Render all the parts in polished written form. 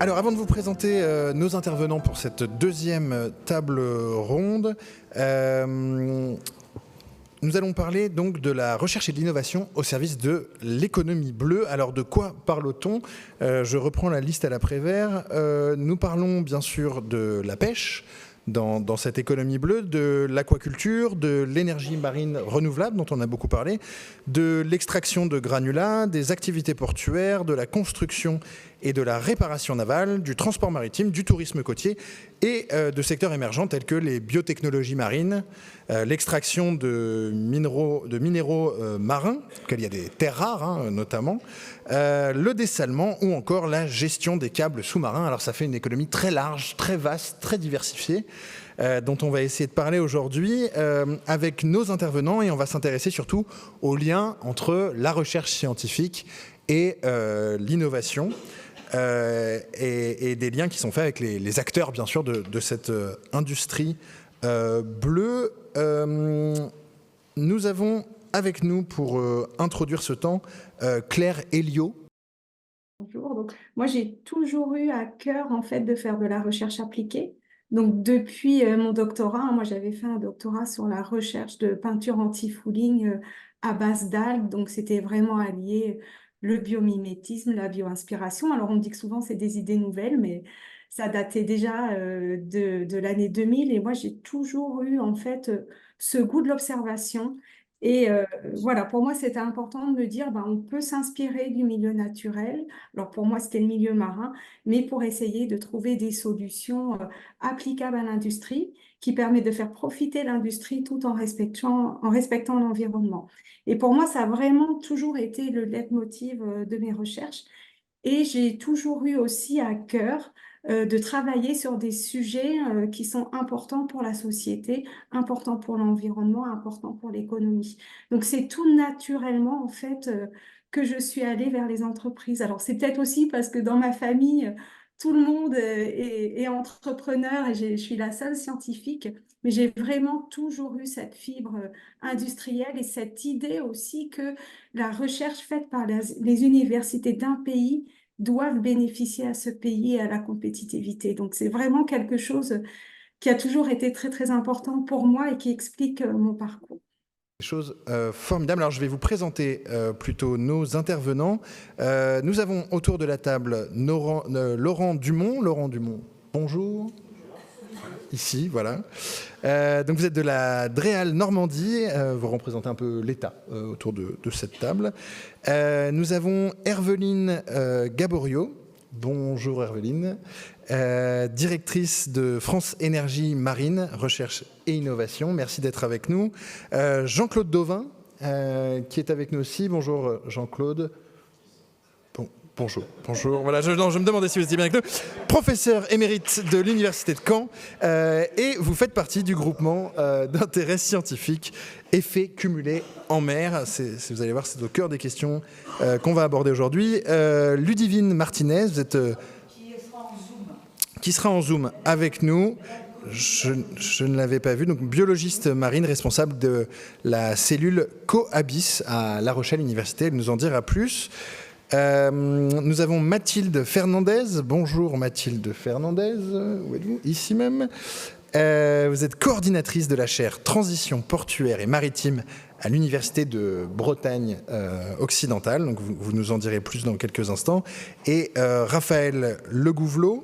Alors, avant de vous présenter nos intervenants pour cette deuxième table ronde, nous allons parler donc de la recherche et de l'innovation au service de l'économie bleue. Alors, de quoi parle-t-on ? Je reprends la liste à l'après-vert. Nous parlons bien sûr de la pêche, dans cette économie bleue, de l'aquaculture, de l'énergie marine renouvelable dont on a beaucoup parlé, de l'extraction de granulats, des activités portuaires, de la construction et de la réparation navale, du transport maritime, du tourisme côtier et de secteurs émergents tels que les biotechnologies marines, l'extraction de minéraux marins, auxquels il y a des terres rares notamment, le dessalement ou encore la gestion des câbles sous-marins. Alors ça fait une économie très large, très vaste, très diversifiée, dont on va essayer de parler aujourd'hui avec nos intervenants, et on va s'intéresser surtout aux liens entre la recherche scientifique et l'innovation. Et des liens qui sont faits avec les acteurs, bien sûr, de cette industrie bleue. Nous avons avec nous, pour introduire ce temps, Claire Elliot. Bonjour. Donc, moi, j'ai toujours eu à cœur, en fait, de faire de la recherche appliquée. Donc, depuis mon doctorat, moi, j'avais fait un doctorat sur la recherche de peinture anti-fouling à base d'algues. Donc, c'était vraiment allié le biomimétisme, la bio-inspiration. Alors, on dit que souvent, c'est des idées nouvelles, mais ça datait déjà de l'année 2000. Et moi, j'ai toujours eu, en fait, ce goût de l'observation. Et voilà, pour moi, c'était important de me dire, on peut s'inspirer du milieu naturel. Alors, pour moi, c'était le milieu marin, mais pour essayer de trouver des solutions applicables à l'industrie qui permettent de faire profiter l'industrie tout en respectant l'environnement. Et pour moi, ça a vraiment toujours été le leitmotiv de mes recherches. Et j'ai toujours eu aussi à cœur de travailler sur des sujets qui sont importants pour la société, importants pour l'environnement, importants pour l'économie. Donc, c'est tout naturellement, en fait, que je suis allée vers les entreprises. Alors, c'est peut-être aussi parce que dans ma famille, tout le monde est entrepreneur et je suis la seule scientifique, mais j'ai vraiment toujours eu cette fibre industrielle et cette idée aussi que la recherche faite par les universités d'un pays doivent bénéficier à ce pays et à la compétitivité. Donc, c'est vraiment quelque chose qui a toujours été très, très important pour moi et qui explique mon parcours. Des choses formidables. Alors, je vais vous présenter plutôt nos intervenants. Nous avons autour de la table Laurent Dumont. Laurent Dumont, bonjour. Ici, voilà. Donc vous êtes de la Dreal Normandie, vous représentez un peu l'État autour de cette table. Nous avons Herveline Gaborio. Bonjour Herveline, directrice de France Énergie Marine, Recherche et Innovation. Merci d'être avec nous. Jean-Claude Dauvin, qui est avec nous aussi. Bonjour Jean-Claude. Bonjour. Voilà, je me demandais si vous étiez bien avec nous. Professeur émérite de l'Université de Caen, et vous faites partie du groupement d'intérêt scientifique Effets cumulés en mer. Vous allez voir, c'est au cœur des questions qu'on va aborder aujourd'hui. Ludivine Martinez, vous êtes qui sera en Zoom avec nous. Je ne l'avais pas vu. Donc, biologiste marine, responsable de la cellule Coabis à La Rochelle Université. Elle nous en dira plus. Nous avons Mathilde Fernandez. Bonjour Mathilde Fernandez, où êtes-vous ? Ici même. Vous êtes coordinatrice de la chaire Transition portuaire et maritime à l'Université de Bretagne occidentale. Donc vous nous en direz plus dans quelques instants. Et Raphaël Legouvelot.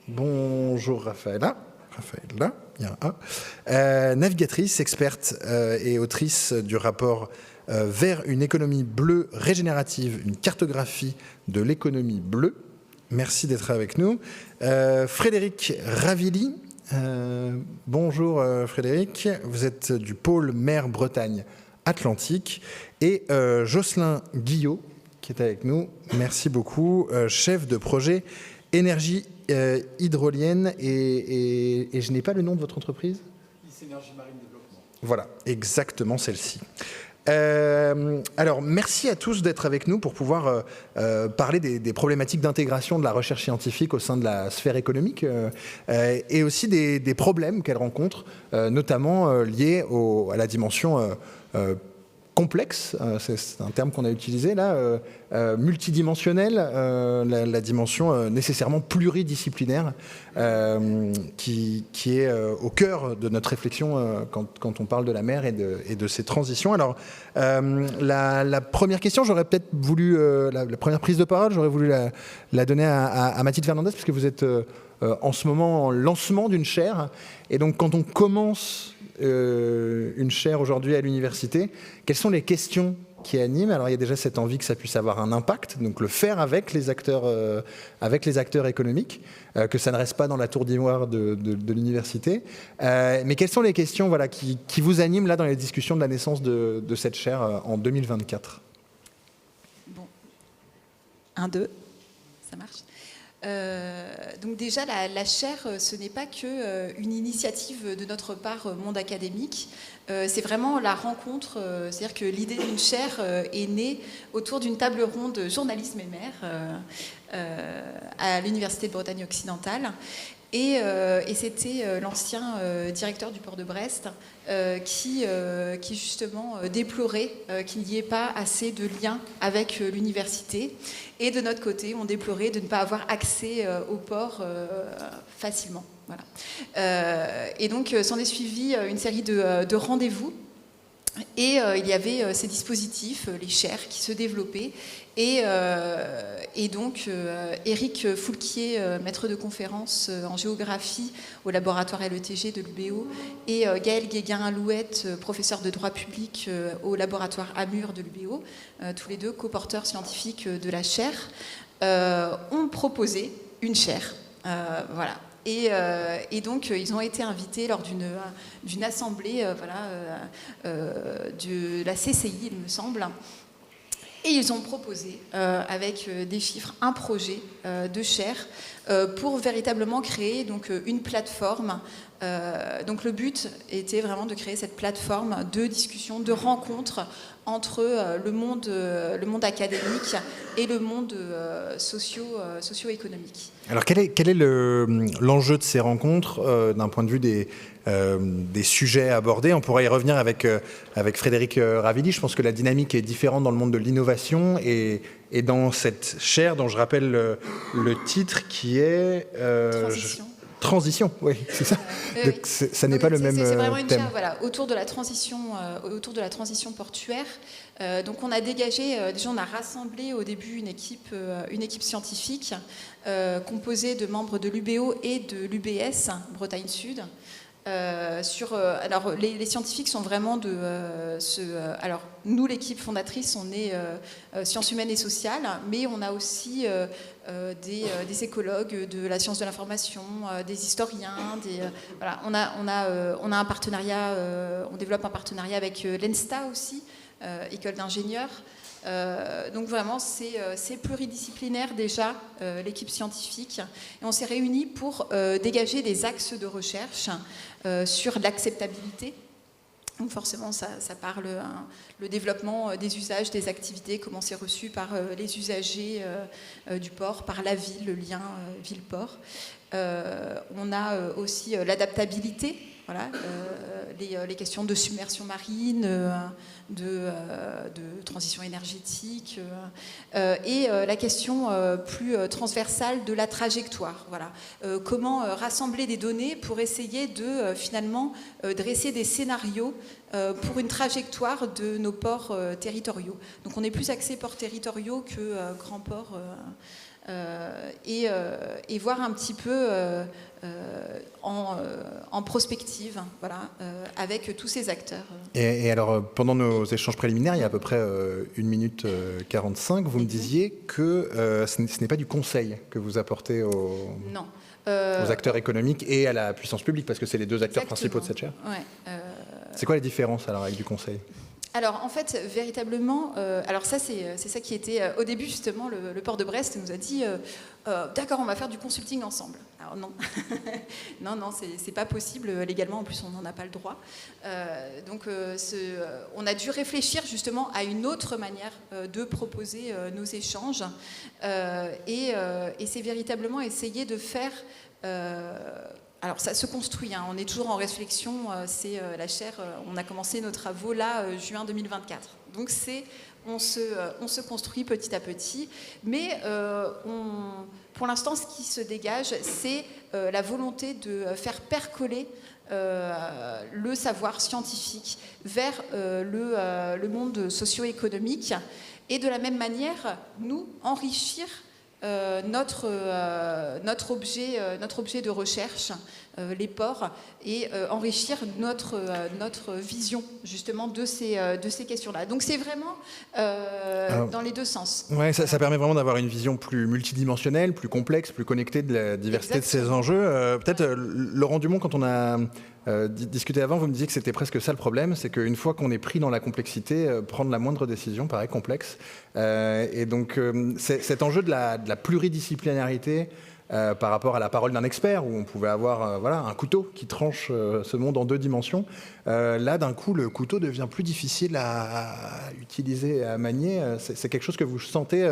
Bonjour Raphaël. Raphaël, là, il y a un A. Navigatrice, experte et autrice du rapport vers une économie bleue régénérative, une cartographie de l'économie bleue. Merci d'être avec nous. Frédéric Ravilli. Bonjour Frédéric, vous êtes du pôle mer Bretagne Atlantique. Et Jocelyn Guillot, qui est avec nous. Merci beaucoup. Chef de projet énergie hydrolienne et je n'ai pas le nom de votre entreprise ? Énergie Marine Développement. Voilà, exactement celle-ci. Alors, merci à tous d'être avec nous pour pouvoir parler des problématiques d'intégration de la recherche scientifique au sein de la sphère économique et aussi des problèmes qu'elle rencontre, notamment liés à la dimension complexe, c'est un terme qu'on a utilisé là, multidimensionnel, la dimension nécessairement pluridisciplinaire qui est au cœur de notre réflexion quand on parle de la mer et de ses transitions. Alors, la première question, j'aurais peut-être voulu, la première prise de parole, j'aurais voulu la donner à Mathilde Fernandez, parce que vous êtes en ce moment en lancement d'une chaire. Et donc, quand on commence une chaire aujourd'hui à l'université, quelles sont les questions qui animent? Alors, il y a déjà cette envie que ça puisse avoir un impact, donc le faire avec les acteurs économiques, que ça ne reste pas dans la tour d'ivoire de l'université. Mais quelles sont les questions qui vous animent là dans les discussions de la naissance de cette chaire en 2024? Bon, 1, 2, ça marche. Donc déjà, la chaire, ce n'est pas qu'une initiative de notre part, monde académique. C'est vraiment la rencontre, c'est-à-dire que l'idée d'une chaire est née autour d'une table ronde journalisme et mer à l'Université de Bretagne occidentale. Et c'était l'ancien directeur du port de Brest qui justement déplorait qu'il n'y ait pas assez de liens avec l'université. Et de notre côté, on déplorait de ne pas avoir accès au port facilement. Voilà. Et donc, s'en est suivi une série de rendez-vous. Et il y avait ces dispositifs, les chaires, qui se développaient. Et donc, Éric Foulquier, maître de conférence en géographie au laboratoire LETG de l'UBO, et Gaël Guéguin-Louette, professeur de droit public au laboratoire Amur de l'UBO, tous les deux co-porteurs scientifiques de la chaire, ont proposé une chaire. Voilà. Et donc, ils ont été invités lors d'une assemblée de la CCI, il me semble. Et ils ont proposé, avec des chiffres, un projet de chaire pour véritablement créer donc, une plateforme. Donc le but était vraiment de créer cette plateforme de discussion, de rencontre entre le monde académique et le monde socio-économique. Alors quel est l'enjeu de ces rencontres d'un point de vue des sujets abordés? On pourrait y revenir avec Frédéric Ravilly. Je pense que la dynamique est différente dans le monde de l'innovation et dans cette chaire dont je rappelle le titre qui est... Transition, oui, c'est ça. Donc, ça n'est pas le même thème. C'est vraiment une chaire, voilà, autour de la transition portuaire. Donc on a dégagé, déjà on a rassemblé au début une équipe scientifique composée de membres de l'UBO et de l'UBS, Bretagne Sud. Alors les scientifiques sont vraiment alors nous l'équipe fondatrice on est sciences humaines et sociales, mais on a aussi des écologues de la science de l'information, des historiens, voilà, on a un partenariat, on développe un partenariat avec l'ENSTA aussi, école d'ingénieurs. Donc vraiment c'est pluridisciplinaire déjà, l'équipe scientifique, et on s'est réunis pour dégager des axes de recherche sur l'acceptabilité. Donc forcément ça parle le développement des usages, des activités, comment c'est reçu par les usagers du port, par la ville, le lien ville-port. On a aussi l'adaptabilité. Voilà, les questions de submersion marine, de transition énergétique, et la question plus transversale de la trajectoire. Voilà. Comment rassembler des données pour essayer de finalement dresser des scénarios pour une trajectoire de nos ports territoriaux. Donc on est plus axé ports territoriaux que grands ports. Et voir un petit peu en prospective, voilà, avec tous ces acteurs. Et alors, pendant nos échanges préliminaires, il y a à peu près 1 minute 45, vous me disiez que ce n'est pas du conseil que vous apportez aux acteurs économiques et à la puissance publique, parce que c'est les deux acteurs principaux de cette chaire. Ouais, c'est quoi la différence alors avec du conseil ? Alors en fait, véritablement, alors ça c'est ça qui était au début justement, le port de Brest nous a dit d'accord, on va faire du consulting ensemble. Alors non, non, c'est pas possible légalement, en plus on n'en a pas le droit. Donc on a dû réfléchir justement à une autre manière de proposer nos échanges, et c'est véritablement essayer de faire Alors ça se construit, hein. On est toujours en réflexion, c'est la chaire, on a commencé nos travaux là, juin 2024. Donc on se construit petit à petit, mais pour l'instant ce qui se dégage, c'est la volonté de faire percoler le savoir scientifique vers le monde socio-économique et de la même manière, nous, enrichir notre objet de recherche, les ports, et enrichir notre vision justement de ces questions-là. Donc c'est vraiment dans les deux sens. Ouais, ça permet vraiment d'avoir une vision plus multidimensionnelle, plus complexe, plus connectée de la diversité de ces enjeux. Peut-être, Laurent Dumont, quand on a discuté avant, vous me disiez que c'était presque ça le problème, c'est qu'une fois qu'on est pris dans la complexité, prendre la moindre décision paraît complexe. Et donc cet enjeu de la pluridisciplinarité par rapport à la parole d'un expert, où on pouvait avoir voilà, un couteau qui tranche ce monde en 2 dimensions. Là, d'un coup, le couteau devient plus difficile à utiliser, à manier. C'est quelque chose que vous sentez,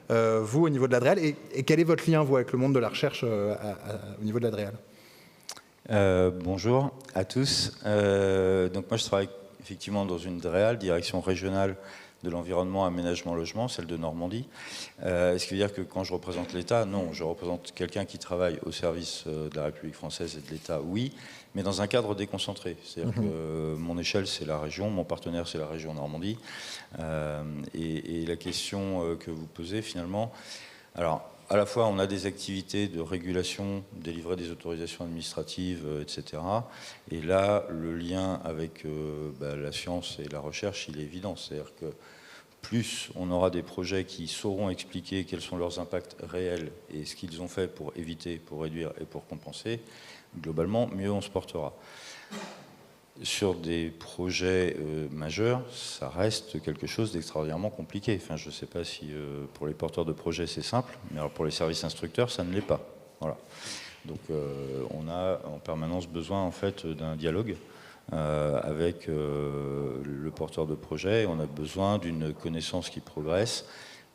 vous, au niveau de l'Adréal. Et quel est votre lien, vous, avec le monde de la recherche au niveau de l'Adréal ? Bonjour à tous. Donc moi, je travaille effectivement dans une DREAL, direction régionale de l'environnement, aménagement, logement, celle de Normandie. Ce qui veut dire que quand je représente l'État, non, je représente quelqu'un qui travaille au service de la République française et de l'État, oui, mais dans un cadre déconcentré. C'est-à-dire que mon échelle, c'est la région, mon partenaire, c'est la région Normandie. Et la question que vous posez, finalement, alors, à la fois, on a des activités de régulation, délivrer des autorisations administratives, etc. Et là, le lien avec la science et la recherche, il est évident. C'est-à-dire que plus on aura des projets qui sauront expliquer quels sont leurs impacts réels et ce qu'ils ont fait pour éviter, pour réduire et pour compenser, globalement, mieux on se portera. Sur des projets majeurs, ça reste quelque chose d'extraordinairement compliqué. Enfin, je ne sais pas si pour les porteurs de projets c'est simple, mais alors pour les services instructeurs, ça ne l'est pas. Voilà. Donc on a en permanence besoin en fait d'un dialogue avec le porteur de projet. On a besoin d'une connaissance qui progresse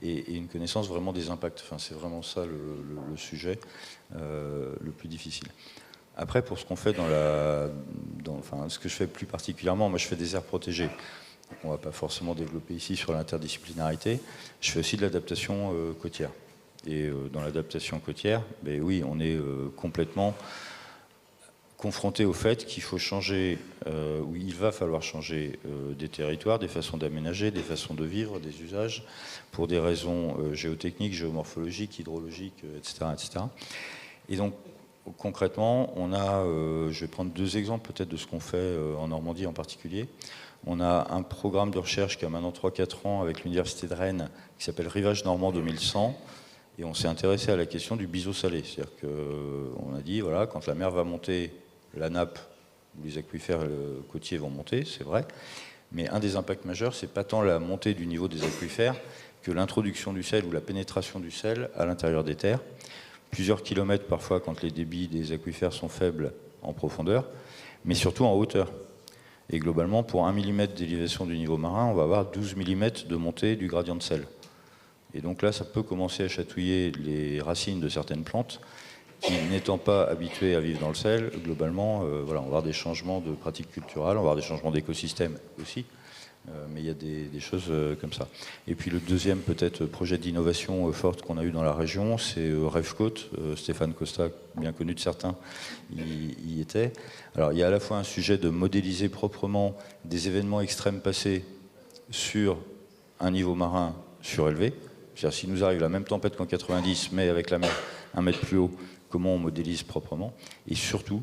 et une connaissance vraiment des impacts. Enfin, c'est vraiment ça le sujet le plus difficile. Après, pour ce qu'on fait ce que je fais plus particulièrement, moi je fais des aires protégées. Donc, on ne va pas forcément développer ici sur l'interdisciplinarité. Je fais aussi de l'adaptation côtière. Et dans l'adaptation côtière, oui, on est complètement confronté au fait qu'il faut changer, il va falloir changer des territoires, des façons d'aménager, des façons de vivre, des usages, pour des raisons géotechniques, géomorphologiques, hydrologiques, etc., etc. Et donc, concrètement, on a, je vais prendre 2 exemples peut-être de ce qu'on fait en Normandie en particulier. On a un programme de recherche qui a maintenant 3-4 ans avec l'Université de Rennes qui s'appelle Rivage Normand 2100 et on s'est intéressé à la question du biseau salé. C'est-à-dire qu'on a dit, voilà, quand la mer va monter, la nappe ou les aquifères côtiers vont monter, c'est vrai, mais un des impacts majeurs, c'est pas tant la montée du niveau des aquifères que l'introduction du sel ou la pénétration du sel à l'intérieur des terres. Plusieurs kilomètres parfois quand les débits des aquifères sont faibles en profondeur, mais surtout en hauteur. Et globalement, pour 1 mm d'élévation du niveau marin, on va avoir 12 mm de montée du gradient de sel. Et donc là, ça peut commencer à chatouiller les racines de certaines plantes qui, n'étant pas habituées à vivre dans le sel, globalement, voilà, on va avoir des changements de pratiques culturelles, on va avoir des changements d'écosystèmes aussi. Mais il y a des choses comme ça. Et puis le deuxième peut-être projet d'innovation forte qu'on a eu dans la région, c'est Rêve-Côte. Stéphane Costa, bien connu de certains, y était. Alors il y a à la fois un sujet de modéliser proprement des événements extrêmes passés sur un niveau marin surélevé. C'est-à-dire s'il nous arrive la même tempête qu'en 90, mais avec la mer 1 mètre plus haut, comment on modélise proprement. Et surtout,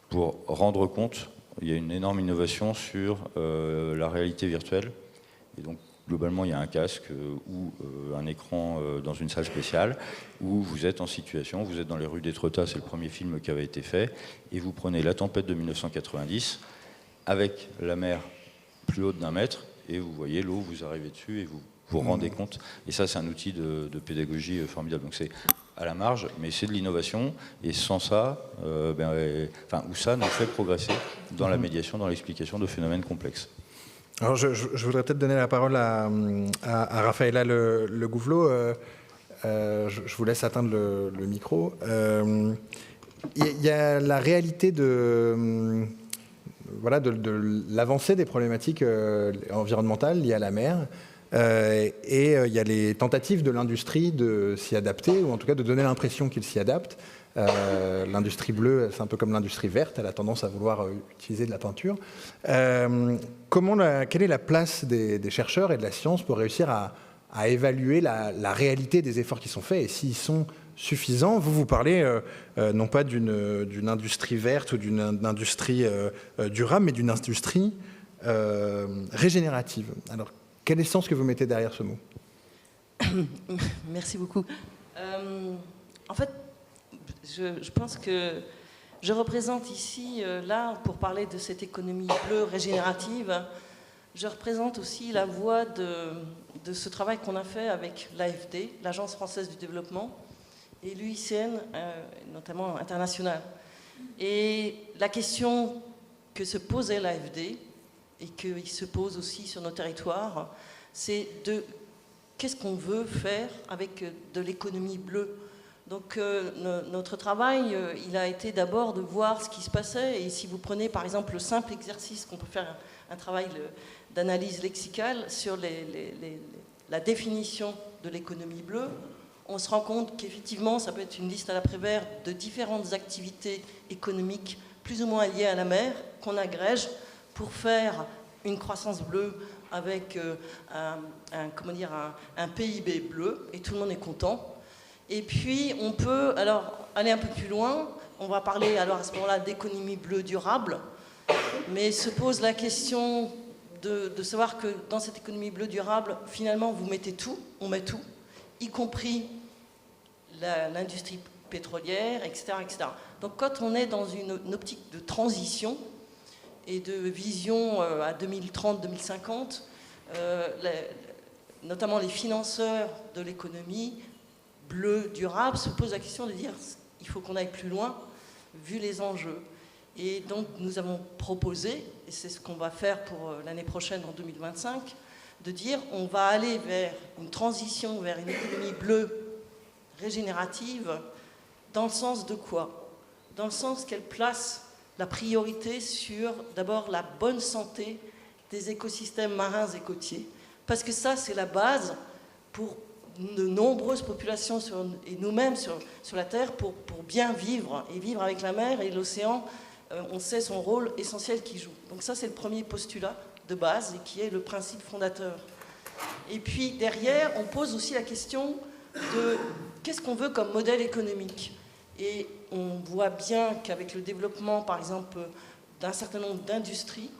pour rendre compte, il y a une énorme innovation sur la réalité virtuelle. Et donc, globalement, il y a un casque ou un écran dans une salle spéciale où vous êtes en situation, vous êtes dans les rues d'Étretat, c'est le premier film qui avait été fait, et vous prenez la tempête de 1990 avec la mer plus haute d'1 mètre, et vous voyez l'eau, vous arrivez dessus et vous vous rendez compte. Et ça, c'est un outil de pédagogie formidable. Donc c'est à la marge, mais c'est de l'innovation. Et sans ça, où ça nous fait progresser dans la médiation, dans l'explication de phénomènes complexes. Alors je voudrais peut-être donner la parole à Raphaëlla Le Gouvelot. Je vous laisse atteindre le micro. il y a la réalité de l'avancée des problématiques environnementales liées à la mer. Et il y a les tentatives de l'industrie de s'y adapter, ou en tout cas de donner l'impression qu'il s'y adapte. L'industrie bleue, c'est un peu comme l'industrie verte, elle a tendance à vouloir utiliser de la peinture. Quelle est la place des chercheurs et de la science pour réussir à évaluer la réalité des efforts qui sont faits et s'ils sont suffisants? Vous parlez non pas d'une industrie verte ou d'une industrie durable, mais d'une industrie régénérative. Alors, quel est le sens que vous mettez derrière ce mot? Merci beaucoup. En fait, je pense que je représente ici, là, pour parler de cette économie bleue régénérative, je représente aussi la voix de ce travail qu'on a fait avec l'AFD, l'Agence française du développement, et l'UICN, notamment internationale. Et la question que se posait l'AFD, et qu'il se pose aussi sur nos territoires, c'est de qu'est-ce qu'on veut faire avec de l'économie bleue. Donc notre travail, il a été d'abord de voir ce qui se passait, et si vous prenez par exemple le simple exercice qu'on peut faire un travail d'analyse lexicale sur la définition de l'économie bleue, on se rend compte qu'effectivement ça peut être une liste à l'après-vert de différentes activités économiques plus ou moins liées à la mer qu'on agrège pour faire une croissance bleue avec un PIB bleu, et tout le monde est content. Et puis, on peut alors aller un peu plus loin. On va parler alors à ce moment-là d'économie bleue durable. Mais se pose la question de savoir que dans cette économie bleue durable, finalement, vous mettez tout, on met tout, y compris l'industrie pétrolière, etc., etc. Donc, quand on est dans une optique de transition et de vision à 2030-2050, notamment les financeurs de l'économie bleu durable se pose la question de dire il faut qu'on aille plus loin vu les enjeux. Et donc nous avons proposé, et c'est ce qu'on va faire pour l'année prochaine en 2025, de dire on va aller vers une transition vers une économie bleue régénérative. Dans le sens de quoi? Dans le sens qu'elle place la priorité sur d'abord la bonne santé des écosystèmes marins et côtiers, parce que ça c'est la base pour de nombreuses populations et nous-mêmes sur la Terre pour bien vivre et vivre avec la mer et l'océan. On sait son rôle essentiel qu'il joue. Donc ça, c'est le premier postulat de base et qui est le principe fondateur. Et puis derrière, on pose aussi la question de qu'est-ce qu'on veut comme modèle économique. Et on voit bien qu'avec le développement, par exemple, d'un certain nombre d'industries,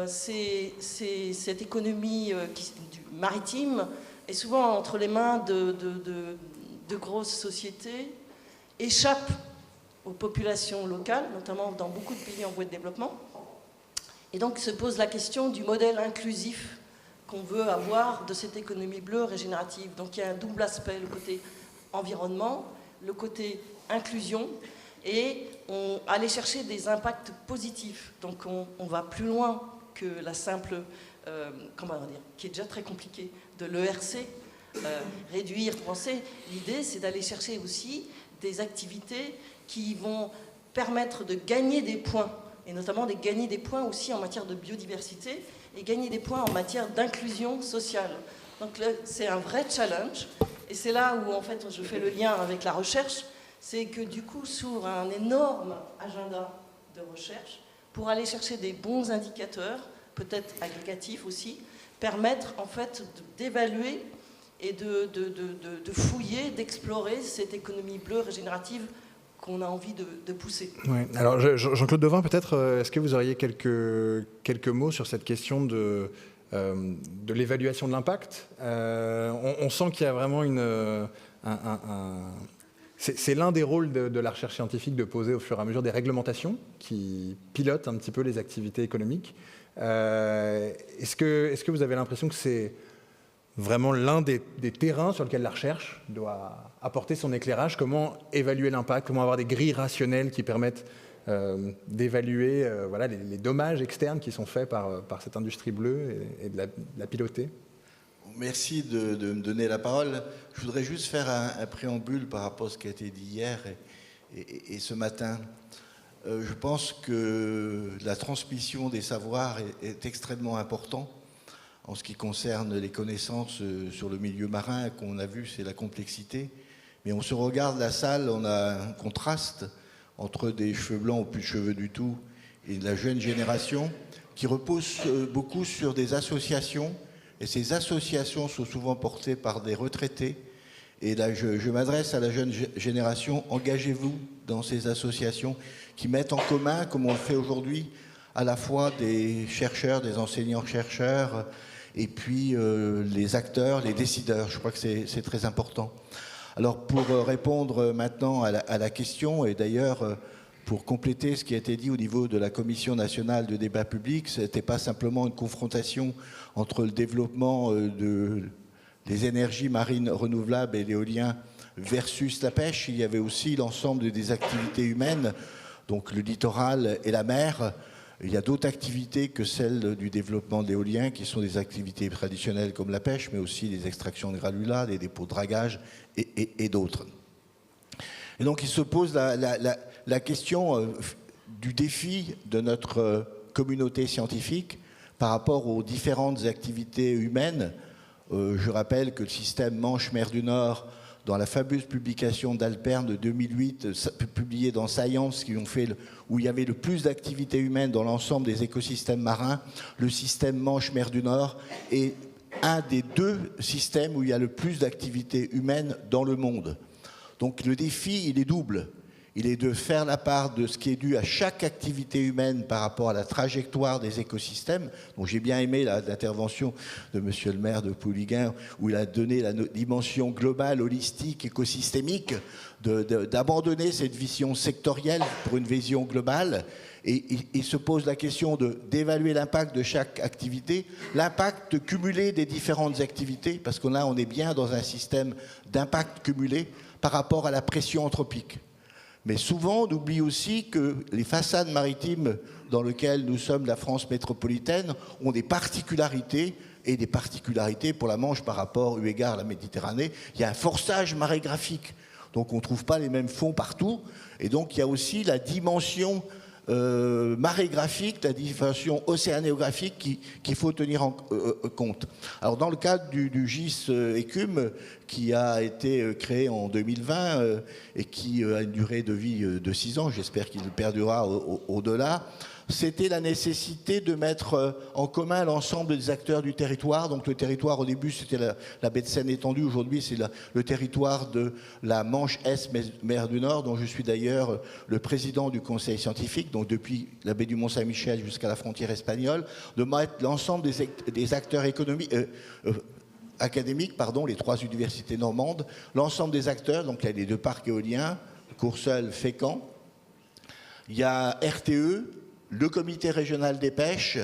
cette économie maritime est souvent entre les mains de grosses sociétés, échappe aux populations locales, notamment dans beaucoup de pays en voie de développement. Et donc se pose la question du modèle inclusif qu'on veut avoir de cette économie bleue régénérative. Donc il y a un double aspect, le côté environnement, le côté inclusion, et on aller chercher des impacts positifs. Donc on va plus loin que la simple, comment dire, qui est déjà très compliquée, de l'ERC, réduire, penser. L'idée, c'est d'aller chercher aussi des activités qui vont permettre de gagner des points, et notamment de gagner des points aussi en matière de biodiversité, et gagner des points en matière d'inclusion sociale. Donc là, c'est un vrai challenge, et c'est là où en fait je fais le lien avec la recherche, c'est que du coup s'ouvre un énorme agenda de recherche pour aller chercher des bons indicateurs, peut-être agrégatifs aussi, permettre en fait d'évaluer et de fouiller, d'explorer cette économie bleue régénérative qu'on a envie de pousser. Ouais. Alors Jean-Claude Devin, peut-être, est-ce que vous auriez quelques mots sur cette question de l'évaluation de l'impact? On sent qu'il y a vraiment c'est l'un des rôles de la recherche scientifique de poser au fur et à mesure des réglementations qui pilotent un petit peu les activités économiques. Est-ce que vous avez l'impression que c'est vraiment l'un des terrains sur lesquels la recherche doit apporter son éclairage? Comment évaluer l'impact? Comment avoir des grilles rationnelles qui permettent d'évaluer voilà, les dommages externes qui sont faits par cette industrie bleue et de la piloter? Merci de me donner la parole. Je voudrais juste faire un préambule par rapport à ce qui a été dit hier et ce matin. Je pense que la transmission des savoirs est extrêmement importante en ce qui concerne les connaissances sur le milieu marin. Qu'on a vu, c'est la complexité. Mais on se regarde la salle, on a un contraste entre des cheveux blancs ou plus de cheveux du tout et de la jeune génération qui repose beaucoup sur des associations. Et ces associations sont souvent portées par des retraités. Et là, je m'adresse à la jeune génération, engagez-vous dans ces associations qui mettent en commun, comme on le fait aujourd'hui, à la fois des chercheurs, des enseignants-chercheurs, et puis les acteurs, les décideurs. Je crois que c'est très important. Alors, pour répondre maintenant à la question, et d'ailleurs, pour compléter ce qui a été dit au niveau de la Commission nationale de débat public, ce n'était pas simplement une confrontation entre le développement des énergies marines renouvelables et l'éolien versus la pêche. Il y avait aussi l'ensemble des activités humaines, donc le littoral et la mer. Il y a d'autres activités que celles du développement de l'éolien, qui sont des activités traditionnelles comme la pêche, mais aussi des extractions de granulats, des dépôts de dragage et d'autres. Et donc il se pose la question du défi de notre communauté scientifique par rapport aux différentes activités humaines. Je rappelle que le système Manche-Mer du Nord, dans la fameuse publication d'Alpern de 2008, publiée dans Science, où il y avait le plus d'activités humaines dans l'ensemble des écosystèmes marins, le système Manche-Mer du Nord est un des 2 systèmes où il y a le plus d'activités humaines dans le monde. Donc le défi, il est double. Il est de faire la part de ce qui est dû à chaque activité humaine par rapport à la trajectoire des écosystèmes. Donc j'ai bien aimé l'intervention de monsieur le maire de Pouliguen, où il a donné la dimension globale, holistique, écosystémique, d'abandonner cette vision sectorielle pour une vision globale. Et il se pose la question d'évaluer l'impact de chaque activité, l'impact cumulé des différentes activités, parce que là on est bien dans un système d'impact cumulé par rapport à la pression anthropique. Mais souvent, on oublie aussi que les façades maritimes dans lesquelles nous sommes, la France métropolitaine, ont des particularités, et des particularités pour la Manche par rapport, eu égard à la Méditerranée. Il y a un forçage marégraphique, donc on ne trouve pas les mêmes fonds partout. Et donc il y a aussi la dimension marégraphique, la dimension océanographique qu'il faut tenir en compte. Alors dans le cadre du GIS Écume, qui a été créé en 2020 et qui a une durée de vie de 6 ans, j'espère qu'il perdurera au-delà, c'était la nécessité de mettre en commun l'ensemble des acteurs du territoire. Donc le territoire, au début, c'était la baie de Seine étendue. Aujourd'hui, c'est le territoire de la Manche-Est-Mer du Nord, dont je suis d'ailleurs le président du conseil scientifique, donc depuis la baie du Mont-Saint-Michel jusqu'à la frontière espagnole, de mettre l'ensemble des acteurs académiques, les 3 universités normandes, l'ensemble des acteurs, donc il y a les 2 parcs éoliens, Courseulles, Fécamp, il y a RTE, le comité régional des pêches,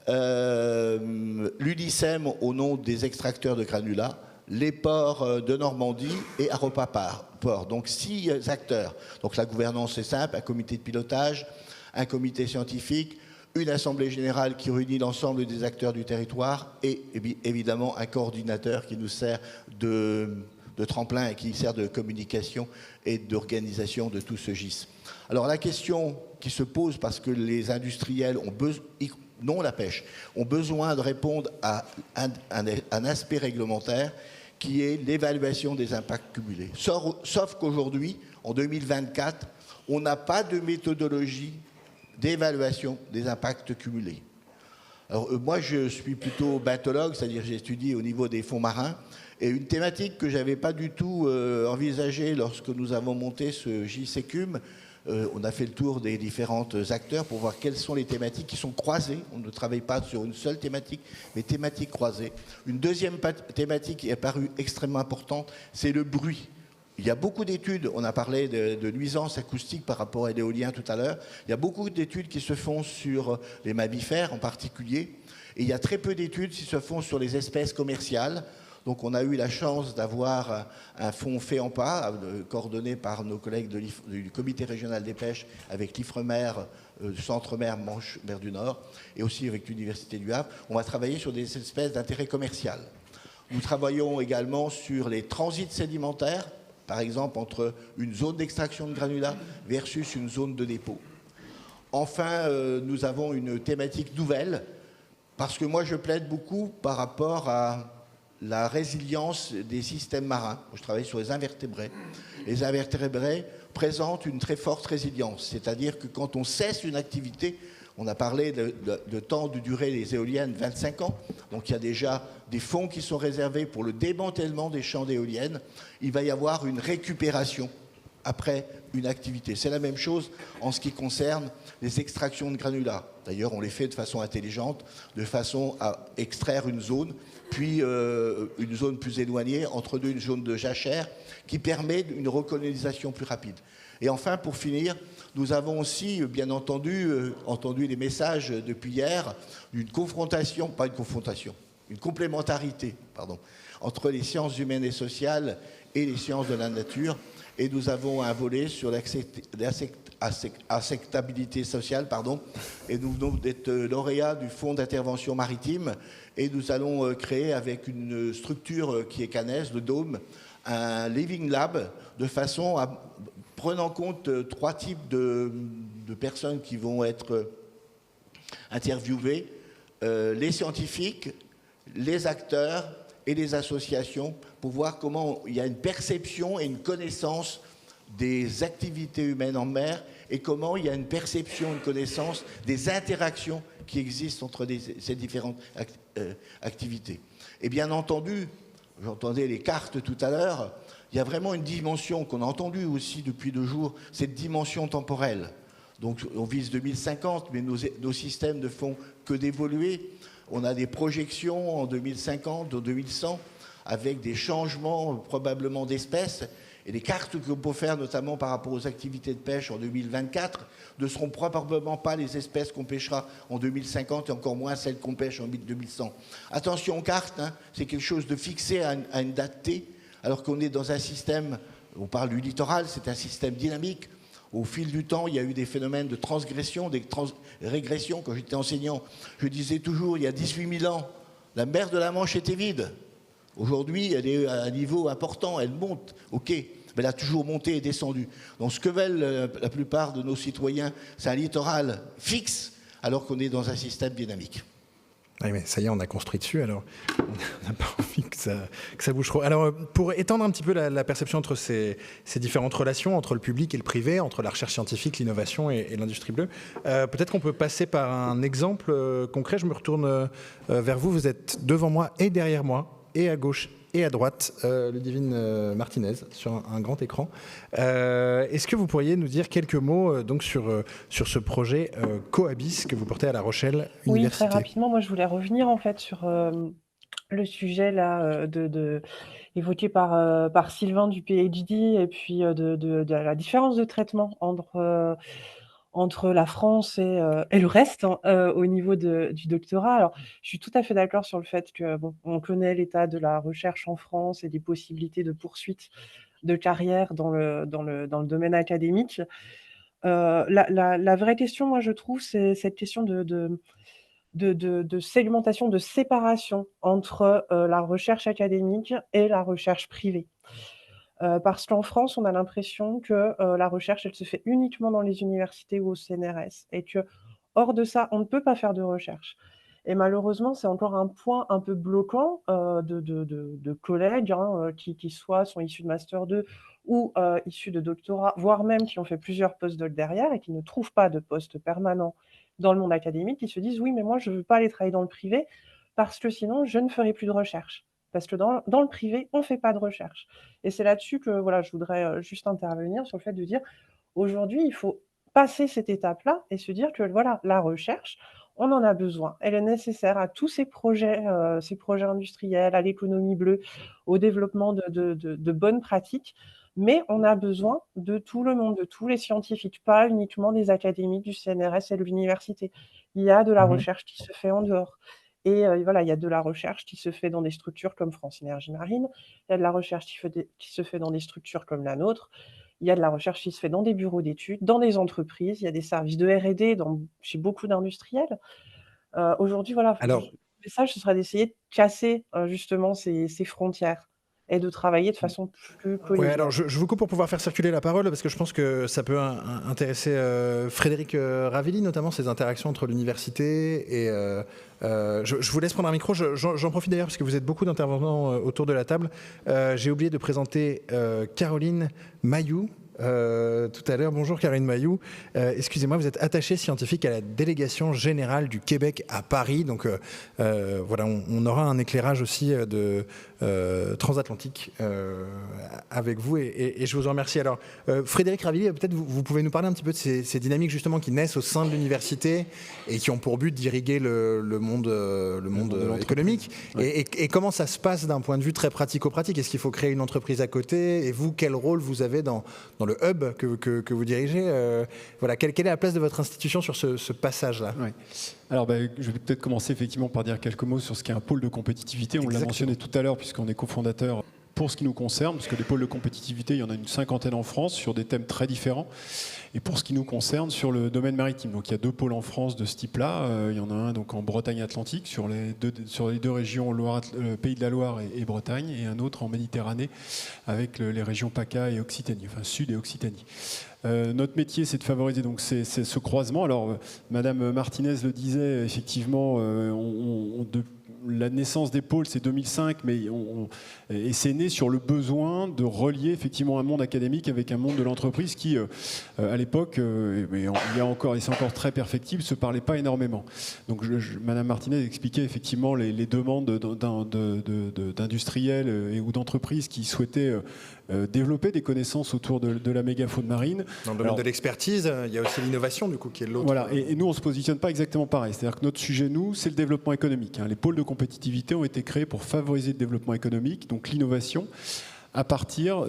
l'UNICEM au nom des extracteurs de granulats, les ports de Normandie et Aropa Port. Donc 6 acteurs. Donc la gouvernance est simple, un comité de pilotage, un comité scientifique, une assemblée générale qui réunit l'ensemble des acteurs du territoire et évidemment un coordinateur qui nous sert de tremplin et qui sert de communication et d'organisation de tout ce GIS. Alors la question qui se pose, parce que les industriels ont besoin, non la pêche, ont besoin de répondre à un aspect réglementaire qui est l'évaluation des impacts cumulés. Sauf qu'aujourd'hui, en 2024, on n'a pas de méthodologie d'évaluation des impacts cumulés. Alors moi, je suis plutôt bathologue, c'est-à-dire j'ai étudié au niveau des fonds marins, et une thématique que je n'avais pas du tout envisagée lorsque nous avons monté ce GIS Écume, on a fait le tour des différents acteurs pour voir quelles sont les thématiques qui sont croisées. On ne travaille pas sur une seule thématique, mais thématiques croisées. Une deuxième thématique qui est apparue extrêmement importante, c'est le bruit. Il y a beaucoup d'études, on a parlé de nuisances acoustiques par rapport à l'éolien tout à l'heure, il y a beaucoup d'études qui se font sur les mammifères en particulier, et il y a très peu d'études qui se font sur les espèces commerciales. Donc on a eu la chance d'avoir un fonds FEAMPA, coordonné par nos collègues du comité régional des pêches, avec l'IFREMER, Centre-Mer, Manche-Mer du Nord, et aussi avec l'Université du Havre. On va travailler sur des espèces d'intérêt commercial. Nous travaillons également sur les transits sédimentaires, par exemple entre une zone d'extraction de granulats versus une zone de dépôt. Enfin, nous avons une thématique nouvelle, parce que moi je plaide beaucoup par rapport à la résilience des systèmes marins. Je travaille sur les invertébrés. Les invertébrés présentent une très forte résilience, c'est-à-dire que quand on cesse une activité, on a parlé de temps de durée des éoliennes, 25 ans, donc il y a déjà des fonds qui sont réservés pour le démantèlement des champs d'éoliennes. Il va y avoir une récupération après une activité. C'est la même chose en ce qui concerne les extractions de granulats. D'ailleurs, on les fait de façon intelligente, de façon à extraire une zone, puis une zone plus éloignée, entre deux, une zone de jachère, qui permet une recolonisation plus rapide. Et enfin, pour finir, nous avons aussi, bien entendu, entendu les messages depuis hier d'une confrontation, pas une confrontation, une complémentarité, pardon, entre les sciences humaines et sociales et les sciences de la nature. Et nous avons un volet sur l'acceptabilité sociale, et nous venons d'être lauréats du Fonds d'intervention maritime, et nous allons créer avec une structure qui est Cannes, le Dôme, un Living Lab, de façon à prendre en compte 3 types de personnes qui vont être interviewées, les scientifiques, les acteurs et les associations, pour voir comment il y a une perception et une connaissance des activités humaines en mer, et comment il y a une perception, une connaissance des interactions qui existent entre ces différentes activités. Et bien entendu, j'entendais les cartes tout à l'heure, il y a vraiment une dimension qu'on a entendue aussi depuis 2 jours, cette dimension temporelle. Donc on vise 2050, mais nos systèmes ne font que d'évoluer. On a des projections en 2050, en 2100, avec des changements probablement d'espèces. Et les cartes qu'on peut faire, notamment par rapport aux activités de pêche en 2024, ne seront probablement pas les espèces qu'on pêchera en 2050 et encore moins celles qu'on pêche en 2100. Attention aux cartes, hein, c'est quelque chose de fixé à une date T, alors qu'on est dans un système, on parle du littoral, c'est un système dynamique. Au fil du temps, il y a eu des phénomènes de transgression, des régressions. Quand j'étais enseignant, je disais toujours, il y a 18 000 ans, la mer de la Manche était vide. Aujourd'hui, elle est à un niveau important, elle monte, ok, mais elle a toujours monté et descendu. Donc ce que veulent la plupart de nos citoyens, c'est un littoral fixe, alors qu'on est dans un système dynamique. Oui, mais ça y est, on a construit dessus, alors on n'a pas envie que ça bouge trop. Alors, pour étendre un petit peu la perception entre ces différentes relations, entre le public et le privé, entre la recherche scientifique, l'innovation et l'industrie bleue, peut-être qu'on peut passer par un exemple concret. Je me retourne vers vous. Vous êtes devant moi et derrière moi, et à gauche et à droite, Ludivine Martinez, sur un grand écran. Est-ce que vous pourriez nous dire quelques mots donc sur ce projet Coabis que vous portez à La Rochelle Université? Oui, très rapidement, moi je voulais revenir en fait sur le sujet là évoqué par Sylvain du PhD, et puis de la différence de traitement entre la France et le reste, hein, au niveau du doctorat. Alors, je suis tout à fait d'accord sur le fait que, bon, on connaît l'état de la recherche en France et des possibilités de poursuite de carrière dans le domaine académique. La vraie question, moi, je trouve, c'est cette question de segmentation, de séparation entre la recherche académique et la recherche privée. Parce qu'en France, on a l'impression que la recherche, elle se fait uniquement dans les universités ou au CNRS, et que hors de ça, on ne peut pas faire de recherche. Et malheureusement, c'est encore un point un peu bloquant de collègues, hein, qui soit sont issus de Master 2 ou issus de doctorat, voire même qui ont fait plusieurs post-doc derrière et qui ne trouvent pas de poste permanent dans le monde académique, qui se disent: «Oui, mais moi, je ne veux pas aller travailler dans le privé parce que sinon, je ne ferai plus de recherche». Parce que dans le privé, on ne fait pas de recherche. Et c'est là-dessus que voilà, je voudrais juste intervenir sur le fait de dire, aujourd'hui, il faut passer cette étape-là et se dire que voilà, la recherche, on en a besoin. Elle est nécessaire à tous ces projets industriels, à l'économie bleue, au développement de bonnes pratiques. Mais on a besoin de tout le monde, de tous les scientifiques, pas uniquement des académiques du CNRS et de l'université. Il y a de la recherche qui se fait en dehors. Et voilà, il y a de la recherche qui se fait dans des structures comme France Énergie Marine, il y a de la recherche qui se fait dans des structures comme la nôtre, il y a de la recherche qui se fait dans des bureaux d'études, dans des entreprises, il y a des services de R&D chez beaucoup d'industriels. Aujourd'hui, voilà, Alors, le message, ce serait d'essayer de casser justement ces frontières. et de travailler de façon plus Ouais, collégiale. alors je vous coupe pour pouvoir faire circuler la parole parce que je pense que ça peut intéresser Frédéric Ravilli, notamment ces interactions entre l'université et je vous laisse prendre un micro. J'en profite d'ailleurs parce que vous êtes beaucoup d'intervenants autour de la table. J'ai oublié de présenter Caroline Mayou. Tout à l'heure. Bonjour Karine Mayou. Excusez-moi, vous êtes attachée scientifique à la délégation générale du Québec à Paris. Donc voilà, on aura un éclairage aussi de transatlantique avec vous et je vous en remercie. Alors Frédéric Ravilli, peut-être vous pouvez nous parler un petit peu de ces dynamiques justement qui naissent au sein de l'université et qui ont pour but d'irriguer le monde économique. Ouais. Et comment ça se passe d'un point de vue très pratico-pratique? Est-ce qu'il faut créer une entreprise à côté? Et vous, quel rôle vous avez dans le hub que vous dirigez? Voilà, quelle est la place de votre institution sur ce passage-là? Ouais. Alors, je vais peut-être commencer effectivement par dire quelques mots sur ce qu'est un pôle de compétitivité. On l'a mentionné tout à l'heure puisqu'on est cofondateur pour ce qui nous concerne, parce que les pôles de compétitivité, il y en a une cinquantaine en France sur des thèmes très différents. Et pour ce qui nous concerne, sur le domaine maritime, donc il y a 2 pôles en France de ce type-là. Il y en a un donc en Bretagne-Atlantique, sur les deux régions Pays de la Loire et Bretagne, et un autre en Méditerranée avec les régions PACA et Occitanie, enfin Sud et Occitanie. Notre métier, c'est de favoriser donc ce croisement. Alors, Madame Martinez le disait, effectivement, la naissance des pôles, c'est 2005, et c'est né sur le besoin de relier effectivement un monde académique avec un monde de l'entreprise qui, à l'époque, et c'est encore très perfectible, se parlait pas énormément. Donc, Madame Martinez expliquait effectivement les demandes d'industriels ou d'entreprises qui souhaitaient développer des connaissances autour de la mégafaune marine. Dans le domaine de l'expertise, il y a aussi l'innovation, du coup, qui est l'autre. Voilà, et nous, on ne se positionne pas exactement pareil. C'est-à-dire que notre sujet, nous, c'est le développement économique. Les pôles de compétitivité ont été créés pour favoriser le développement économique, donc l'innovation, à partir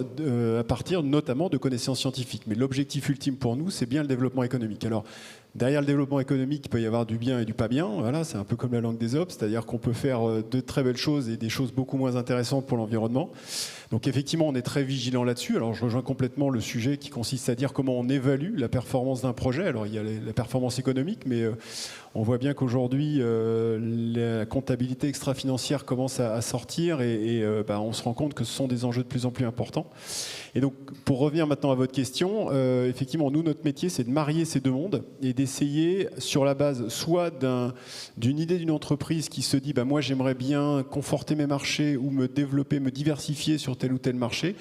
notamment de connaissances scientifiques. Mais l'objectif ultime pour nous, c'est bien le développement économique. Alors, derrière le développement économique, il peut y avoir du bien et du pas bien. Voilà, c'est un peu comme la langue des Ops, c'est-à-dire qu'on peut faire de très belles choses et des choses beaucoup moins intéressantes pour l'environnement. Donc effectivement, on est très vigilant là-dessus. Alors je rejoins complètement le sujet qui consiste à dire comment on évalue la performance d'un projet. Alors il y a la performance économique, mais on voit bien qu'aujourd'hui, la comptabilité extra-financière commence à sortir et on se rend compte que ce sont des enjeux de plus en plus importants. Et donc, pour revenir maintenant à votre question, effectivement, nous, notre métier, c'est de marier ces deux mondes et d'essayer, sur la base soit d'une idée d'une entreprise qui se dit moi, j'aimerais bien conforter mes marchés ou me développer, me diversifier sur tel ou tel marché.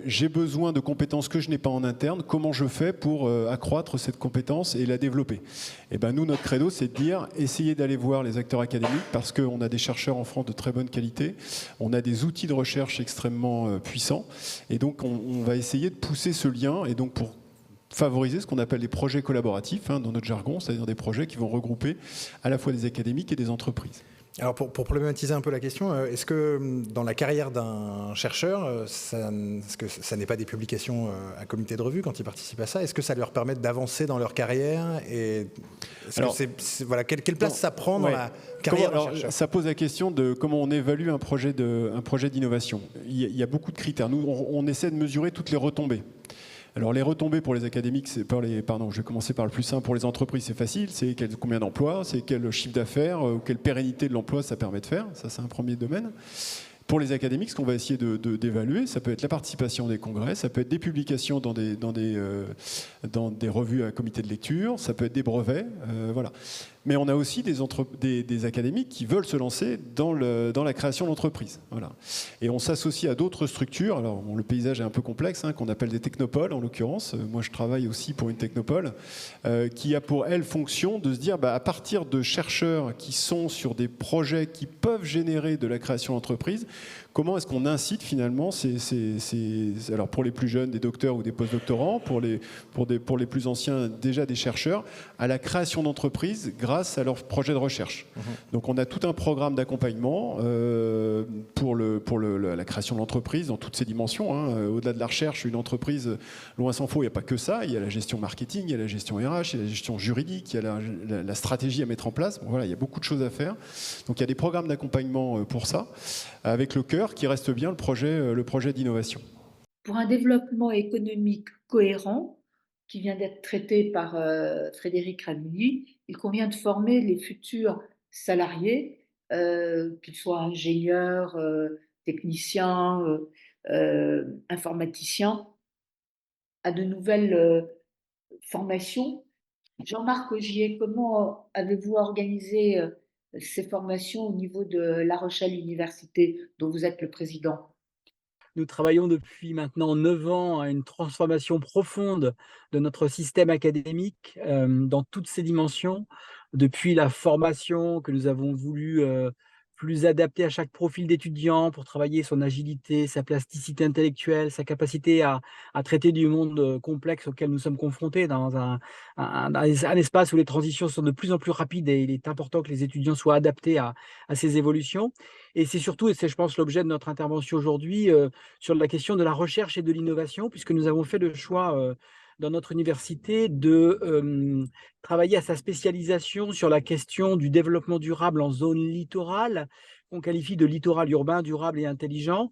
J'ai besoin de compétences que je n'ai pas en interne. Comment je fais pour accroître cette compétence et la développer? Et nous, notre credo, c'est de dire, essayez d'aller voir les acteurs académiques parce qu'on a des chercheurs en France de très bonne qualité. On a des outils de recherche extrêmement puissants. Et donc, on va essayer de pousser ce lien et donc pour favoriser ce qu'on appelle les projets collaboratifs dans notre jargon, c'est-à-dire des projets qui vont regrouper à la fois des académiques et des entreprises. Alors pour problématiser un peu la question, est-ce que dans la carrière d'un chercheur, est-ce que ça n'est pas des publications à comité de revue quand ils participent à ça? Est-ce que ça leur permet d'avancer dans leur carrière? Et voilà, quelle place ça prend dans la carrière d'un chercheur? Ça pose la question de comment on évalue un projet d'innovation. Il y a beaucoup de critères. Nous, on essaie de mesurer toutes les retombées. Alors les retombées pour les académiques, je vais commencer par le plus simple. Pour les entreprises, c'est facile, c'est combien d'emplois, c'est quel chiffre d'affaires ou quelle pérennité de l'emploi ça permet de faire. Ça, c'est un premier domaine. Pour les académiques, ce qu'on va essayer d'évaluer, ça peut être la participation des congrès, ça peut être des publications dans des revues à comité de lecture, ça peut être des brevets, voilà. Mais on a aussi des académiques qui veulent se lancer dans la création d'entreprises. Voilà. Et on s'associe à d'autres structures. Alors, le paysage est un peu complexe, qu'on appelle des technopoles, en l'occurrence. Moi, je travaille aussi pour une technopole qui a pour elle fonction de se dire, à partir de chercheurs qui sont sur des projets qui peuvent générer de la création d'entreprises, comment est-ce qu'on incite finalement alors pour les plus jeunes, des docteurs ou des postdoctorants, pour les plus anciens, déjà des chercheurs, à la création d'entreprises grâce à leurs projets de recherche. Donc on a tout un programme d'accompagnement pour la création de l'entreprise dans toutes ses dimensions. Au-delà de la recherche, une entreprise, loin s'en faut, il n'y a pas que ça. Il y a la gestion marketing, il y a la gestion RH, il y a la gestion juridique, il y a la stratégie à mettre en place. Voilà, il y a beaucoup de choses à faire. Donc il y a des programmes d'accompagnement pour ça, avec le cœur qui reste bien le projet d'innovation. Pour un développement économique cohérent, qui vient d'être traité par Frédéric Ravilli, il convient de former les futurs salariés, qu'ils soient ingénieurs, techniciens, informaticiens, à de nouvelles formations. Jean-Marc Augier, comment avez-vous organisé ces formations au niveau de La Rochelle Université, dont vous êtes le président? Nous travaillons depuis maintenant 9 ans à une transformation profonde de notre système académique dans toutes ses dimensions, depuis la formation que nous avons voulu plus adaptée à chaque profil d'étudiant pour travailler son agilité, sa plasticité intellectuelle, sa capacité à traiter du monde complexe auquel nous sommes confrontés dans un espace où les transitions sont de plus en plus rapides et il est important que les étudiants soient adaptés à ces évolutions. Et c'est surtout, et c'est je pense l'objet de notre intervention aujourd'hui, sur la question de la recherche et de l'innovation, puisque nous avons fait le choix dans notre université de travailler à sa spécialisation sur la question du développement durable en zone littorale, qu'on qualifie de littoral urbain, durable et intelligent.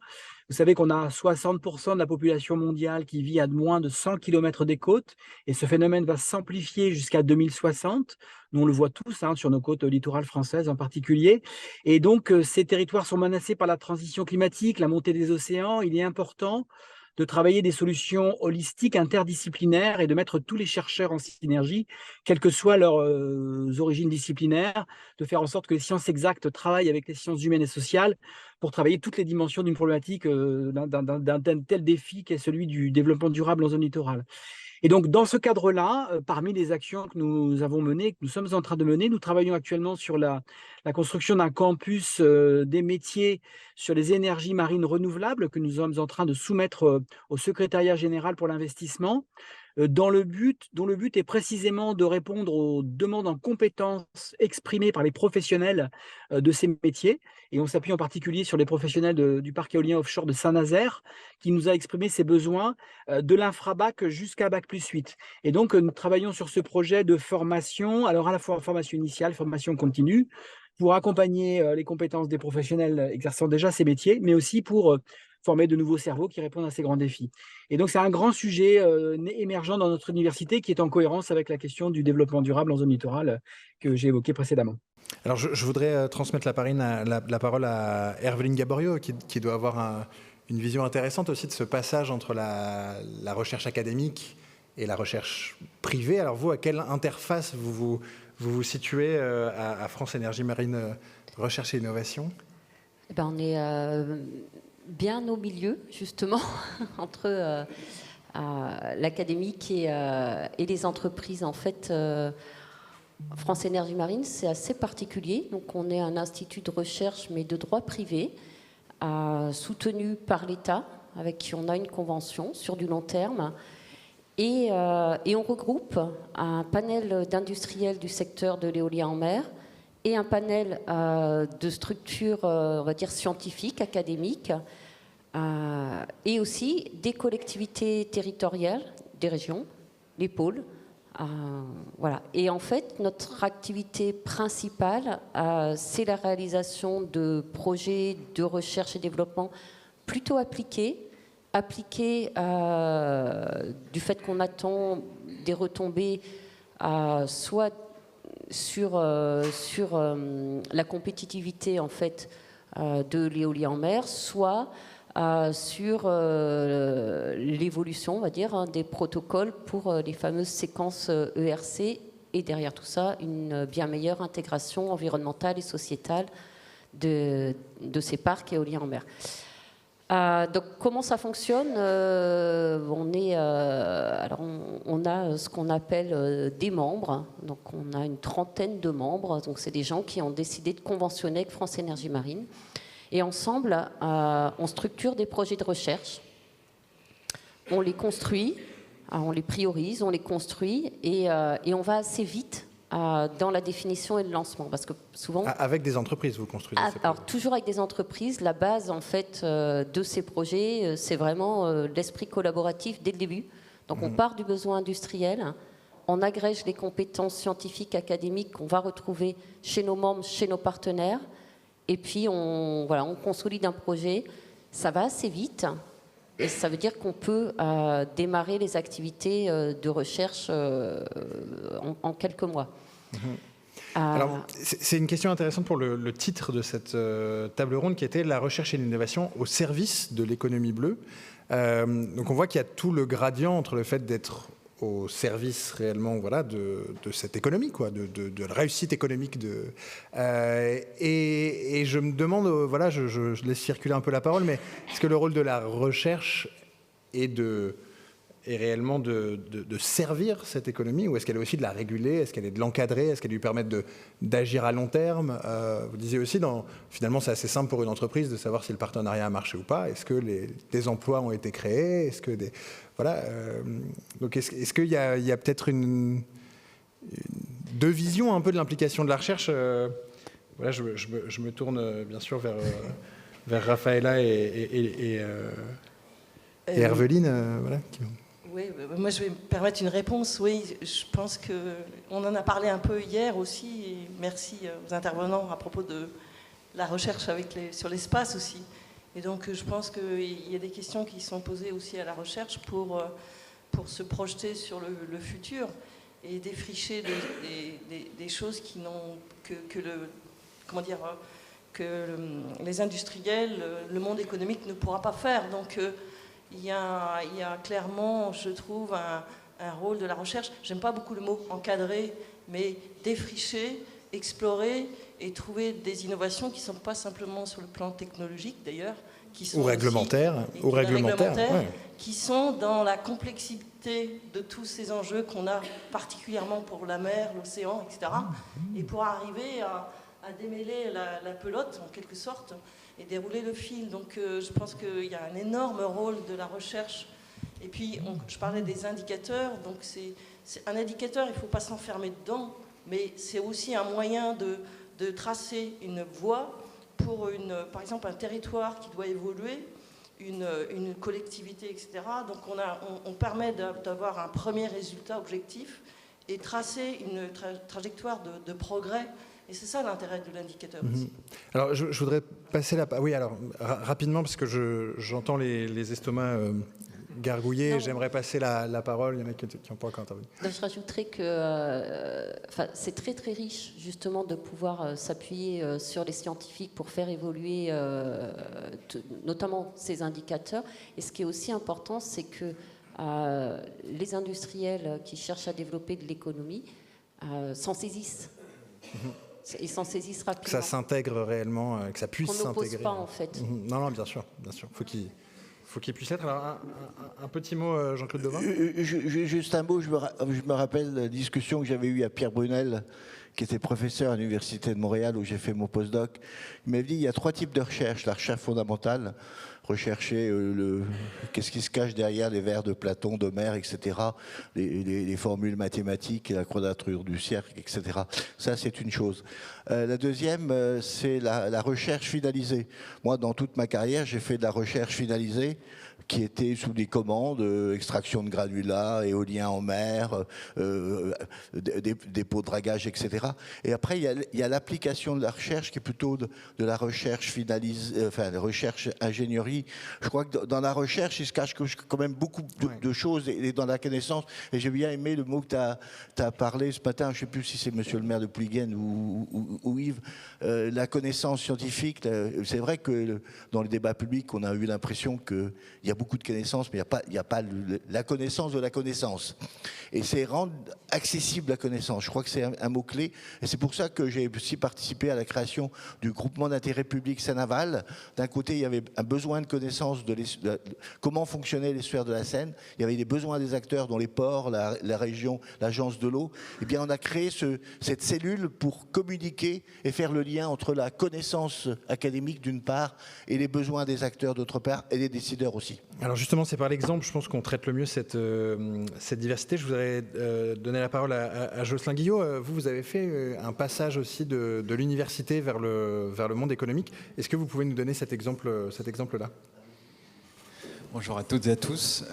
Vous savez qu'on a 60% de la population mondiale qui vit à moins de 100 km des côtes, et ce phénomène va s'amplifier jusqu'à 2060. Nous, on le voit tous sur nos côtes littorales françaises en particulier. Et donc, ces territoires sont menacés par la transition climatique, la montée des océans. Il est important de travailler des solutions holistiques, interdisciplinaires et de mettre tous les chercheurs en synergie, quelles que soient leurs origines disciplinaires, de faire en sorte que les sciences exactes travaillent avec les sciences humaines et sociales pour travailler toutes les dimensions d'une problématique, d'un tel défi qu'est celui du développement durable en zone littorale. Et donc, dans ce cadre-là, parmi les actions que nous avons menées, que nous sommes en train de mener, nous travaillons actuellement sur la construction d'un campus des métiers sur les énergies marines renouvelables que nous sommes en train de soumettre au secrétariat général pour l'investissement, dont le but est précisément de répondre aux demandes en compétences exprimées par les professionnels de ces métiers. Et on s'appuie en particulier sur les professionnels du parc éolien offshore de Saint-Nazaire, qui nous a exprimé ses besoins de l'infrabac jusqu'à bac+8. Et donc, nous travaillons sur ce projet de formation, alors à la fois formation initiale, formation continue, pour accompagner les compétences des professionnels exerçant déjà ces métiers, mais aussi pour former de nouveaux cerveaux qui répondent à ces grands défis. Et donc, c'est un grand sujet émergent dans notre université qui est en cohérence avec la question du développement durable en zone littorale que j'ai évoquée précédemment. Alors, je voudrais transmettre la parole à Herveline Gaborio, qui doit avoir une vision intéressante aussi de ce passage entre la recherche académique et la recherche privée. Alors vous, à quelle interface vous vous situez à France Énergie Marine Recherche et Innovation? On est bien au milieu, justement, entre l'académique et les entreprises. En fait, France Énergie Marine, c'est assez particulier. Donc, on est un institut de recherche, mais de droit privé, soutenu par l'État, avec qui on a une convention sur du long terme. Et on regroupe un panel d'industriels du secteur de l'éolien en mer et un panel de structures, on va dire, scientifiques, académiques, et aussi des collectivités territoriales, des régions, les pôles. Voilà. Et en fait, notre activité principale, c'est la réalisation de projets de recherche et développement plutôt appliqués du fait qu'on attend des retombées soit sur la compétitivité en fait de l'éolien en mer, soit sur l'évolution, on va dire, des protocoles pour les fameuses séquences ERC, et derrière tout ça, une bien meilleure intégration environnementale et sociétale de ces parcs éoliens en mer. Donc, comment ça fonctionne? On a ce qu'on appelle des membres. Donc, on a une trentaine de membres. Donc, c'est des gens qui ont décidé de conventionner avec France Énergie Marine. Et ensemble, on structure des projets de recherche. On les construit, on les priorise, on les construit, et on va assez vite dans la définition et le lancement, parce que souvent... Avec des entreprises, vous construisez ces projets? Alors, toujours avec des entreprises. La base, en fait, de ces projets, c'est vraiment l'esprit collaboratif dès le début. Donc, on part du besoin industriel, on agrège les compétences scientifiques, académiques qu'on va retrouver chez nos membres, chez nos partenaires, et puis on consolide un projet. Ça va assez vite, et ça veut dire qu'on peut démarrer les activités de recherche en quelques mois. Alors, c'est une question intéressante pour le titre de cette table ronde qui était « La recherche et l'innovation au service de l'économie bleue ». Donc on voit qu'il y a tout le gradient entre le fait d'être au service réellement de cette économie, de la réussite économique. Et je me demande, je laisse circuler un peu la parole, mais est-ce que le rôle de la recherche est réellement de servir cette économie, ou est-ce qu'elle est aussi de la réguler, est-ce qu'elle est de l'encadrer, est-ce qu'elle lui permet d'agir à long terme? Vous disiez aussi, finalement c'est assez simple pour une entreprise de savoir si le partenariat a marché ou pas, est-ce que des emplois ont été créés, est-ce que donc est-ce qu'il y a peut-être deux visions un peu de l'implication de la recherche? Je me tourne bien sûr vers Raphaëlla et Herveline, Oui, moi je vais me permettre une réponse. Oui, je pense qu'on en a parlé un peu hier aussi, et merci aux intervenants à propos de la recherche sur l'espace aussi. Et donc je pense qu'il y a des questions qui sont posées aussi à la recherche pour se projeter sur le futur et défricher des choses qui n'ont que les industriels, le monde économique ne pourra pas faire. Donc il y a clairement, je trouve, un rôle de la recherche. J'aime pas beaucoup le mot encadrer, mais défricher, explorer et trouver des innovations qui ne sont pas simplement sur le plan technologique d'ailleurs, qui sont ou réglementaires, qui sont dans la complexité de tous ces enjeux qu'on a particulièrement pour la mer, l'océan, etc. Et pour arriver à démêler la pelote en quelque sorte et dérouler le fil. Donc je pense qu'il y a un énorme rôle de la recherche. Et puis je parlais des indicateurs, donc c'est un indicateur, il ne faut pas s'enfermer dedans, mais c'est aussi un moyen de tracer une voie pour par exemple un territoire qui doit évoluer, une collectivité, etc. Donc on permet d'avoir un premier résultat objectif et tracer une trajectoire de progrès. Et c'est ça l'intérêt de l'indicateur aussi. Alors, je voudrais passer oui, alors, rapidement, parce que j'entends les estomacs gargouiller. J'aimerais passer la parole. Il y en a qui n'ont pas encore intervenu. Je rajouterais que c'est très, très riche, justement, de pouvoir s'appuyer sur les scientifiques pour faire évoluer notamment ces indicateurs. Et ce qui est aussi important, c'est que les industriels qui cherchent à développer de l'économie s'en saisissent. Ils s'en saisissent rapidement. Que ça s'intègre réellement, que ça puisse s'intégrer. On n'oppose pas, en fait. Non, bien sûr. Faut qu'il puisse l'être. Alors, un petit mot, Jean-Claude Devin. Juste un mot, je me rappelle la discussion que j'avais eue à Pierre Brunel, qui était professeur à l'Université de Montréal, où j'ai fait mon postdoc. Il m'avait dit, il y a 3 types de recherche. La recherche fondamentale, rechercher qu'est-ce qui se cache derrière les vers de Platon, d'Homère, etc., les formules mathématiques et la quadrature du cercle, etc. Ça, c'est une chose. La deuxième, c'est la recherche finalisée. Moi, dans toute ma carrière, j'ai fait de la recherche finalisée qui était sous des commandes, extraction de granulats, éolien en mer, dépôt de dragage, etc. Et après, il y a l'application de la recherche qui est plutôt de la recherche finalisée, enfin, de recherche ingénierie. Je crois que dans la recherche, il se cache quand même beaucoup de choses et dans la connaissance. Et j'ai bien aimé le mot que tu as parlé ce matin, je ne sais plus si c'est monsieur le maire de Plouiguen ou Yves, la connaissance scientifique. C'est vrai que dans le débat public, on a eu l'impression qu'il y a beaucoup de connaissances, mais il n'y a pas la connaissance de la connaissance. Et c'est rendre accessible la connaissance. Je crois que c'est un mot-clé. Et c'est pour ça que j'ai aussi participé à la création du groupement d'intérêt public Seine-Aval. D'un côté, il y avait un besoin de connaissance de comment fonctionnaient les sphères de la Seine. Il y avait des besoins des acteurs dans les ports, la région, l'agence de l'eau. Eh bien, on a créé cette cellule pour communiquer et faire le lien entre la connaissance académique d'une part et les besoins des acteurs d'autre part et des décideurs aussi. Alors justement, c'est par l'exemple, je pense qu'on traite le mieux cette diversité. Je voudrais donner la parole à Jocelyn Guillot. Vous avez fait un passage aussi de l'université vers le monde économique. Est-ce que vous pouvez nous donner cet exemple-là ? Bonjour à toutes et à tous.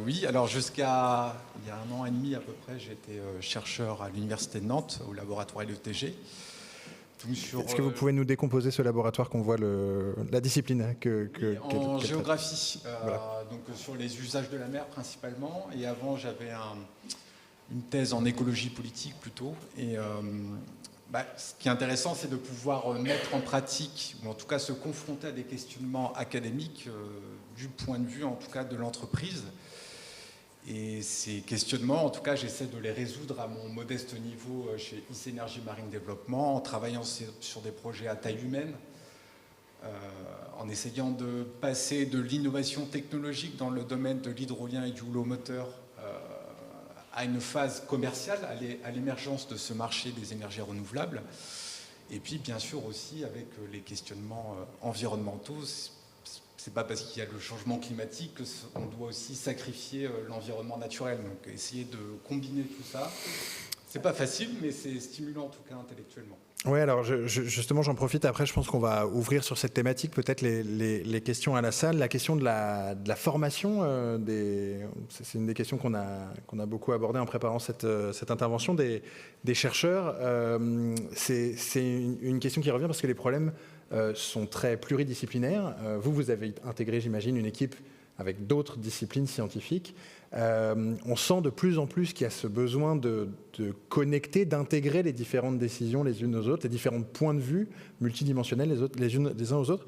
Oui, alors jusqu'à il y a 1 an et demi à peu près, j'étais chercheur à l'université de Nantes, au laboratoire LETG. Est-ce que vous pouvez nous décomposer ce laboratoire qu'on voit, la discipline en géographie, voilà. Donc sur les usages de la mer principalement. Et avant, j'avais une thèse en écologie politique plutôt. Et Ce qui est intéressant, c'est de pouvoir mettre en pratique, ou en tout cas se confronter à des questionnements académiques du point de vue, en tout cas, de l'entreprise. Et ces questionnements, en tout cas, j'essaie de les résoudre à mon modeste niveau chez IC Énergie Marine Développement, en travaillant sur des projets à taille humaine, en essayant de passer de l'innovation technologique dans le domaine de l'hydrolien et du houlomoteur à une phase commerciale, à l'émergence de ce marché des énergies renouvelables. Et puis, bien sûr, aussi avec les questionnements environnementaux. C'est pas parce qu'il y a le changement climatique qu'on doit aussi sacrifier l'environnement naturel. Donc, essayer de combiner tout ça, c'est pas facile, mais c'est stimulant en tout cas intellectuellement. Oui, alors justement, j'en profite. Après, je pense qu'on va ouvrir sur cette thématique peut-être les questions à la salle. La question de la formation, c'est une des questions qu'on a beaucoup abordées en préparant cette intervention des chercheurs. C'est une question qui revient parce que les problèmes sont très pluridisciplinaires. Vous avez intégré, j'imagine, une équipe avec d'autres disciplines scientifiques. On sent de plus en plus qu'il y a ce besoin de connecter, d'intégrer les différentes décisions les unes aux autres, les différents points de vue multidimensionnels les uns aux autres.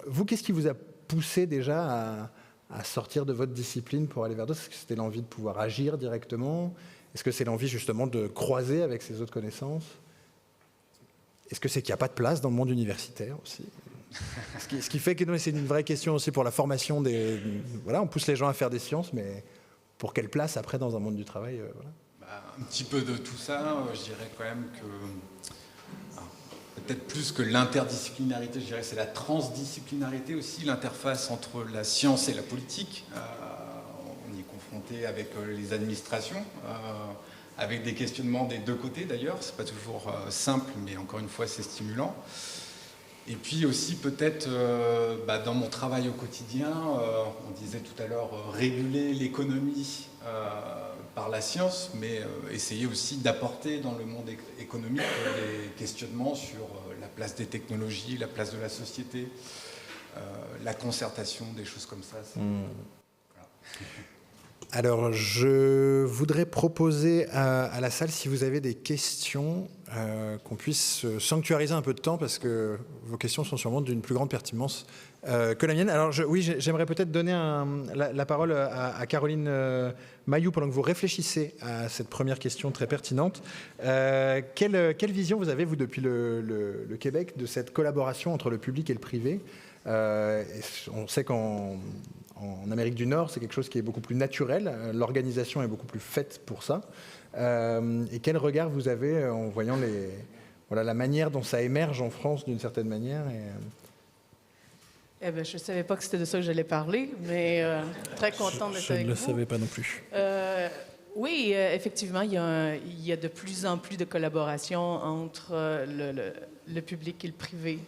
Vous, qu'est-ce qui vous a poussé déjà à sortir de votre discipline pour aller vers d'autres? Est-ce que c'était l'envie de pouvoir agir directement? Est-ce que c'est l'envie justement de croiser avec ces autres connaissances? Est-ce que c'est qu'il n'y a pas de place dans le monde universitaire aussi? Ce qui fait que c'est une vraie question aussi pour la formation voilà, on pousse les gens à faire des sciences, mais pour quelle place après dans un monde du travail voilà. Un petit peu de tout ça, je dirais quand même que peut-être plus que l'interdisciplinarité, je dirais c'est la transdisciplinarité aussi, l'interface entre la science et la politique. On y est confronté avec les administrations, avec des questionnements des deux côtés d'ailleurs, c'est pas toujours simple, mais encore une fois c'est stimulant. Et puis aussi peut-être dans mon travail au quotidien, on disait tout à l'heure réguler l'économie par la science, mais essayer aussi d'apporter dans le monde économique des questionnements sur la place des technologies, la place de la société, la concertation, des choses comme ça. Voilà. Alors, je voudrais proposer à la salle, si vous avez des questions, qu'on puisse sanctuariser un peu de temps, parce que vos questions sont sûrement d'une plus grande pertinence que la mienne. Alors, j'aimerais peut-être donner la parole à Caroline Mayou pendant que vous réfléchissez à cette première question très pertinente. Quelle vision vous avez, vous, depuis le Québec, de cette collaboration entre le public et le privé? On sait qu'en Amérique du Nord, c'est quelque chose qui est beaucoup plus naturel. L'organisation est beaucoup plus faite pour ça. Et quel regard vous avez en voyant la manière dont ça émerge en France d'une certaine manière je ne savais pas que c'était de ça que j'allais parler, mais très contente d'être avec vous. Je ne le savais pas non plus. Oui, effectivement, il y a de plus en plus de collaboration entre le public et le privé.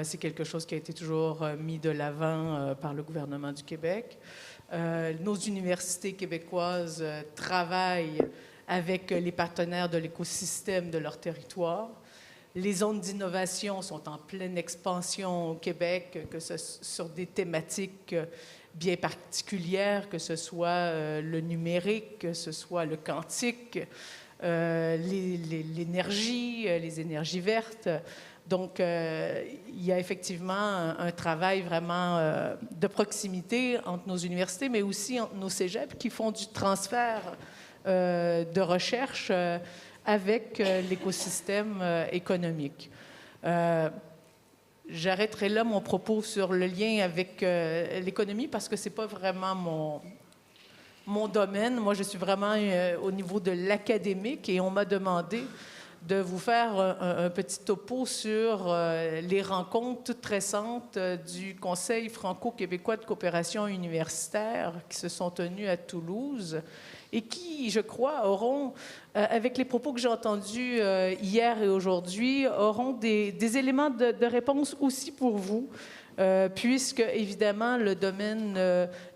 C'est quelque chose qui a été toujours mis de l'avant par le gouvernement du Québec. Nos universités québécoises travaillent avec les partenaires de l'écosystème de leur territoire. Les zones d'innovation sont en pleine expansion au Québec, que ce soit sur des thématiques bien particulières, que ce soit le numérique, que ce soit le quantique, l'énergie, les énergies vertes. Donc, il y a effectivement un travail vraiment de proximité entre nos universités, mais aussi entre nos cégeps qui font du transfert de recherche avec l'écosystème économique. J'arrêterai là mon propos sur le lien avec l'économie parce que ce n'est pas vraiment mon domaine. Moi, je suis vraiment au niveau de l'académique et on m'a demandé de vous faire un petit topo sur les rencontres toutes récentes du Conseil franco-québécois de coopération universitaire qui se sont tenues à Toulouse et qui, je crois, auront, avec les propos que j'ai entendus hier et aujourd'hui, auront des éléments de réponse aussi pour vous, puisque, évidemment, le domaine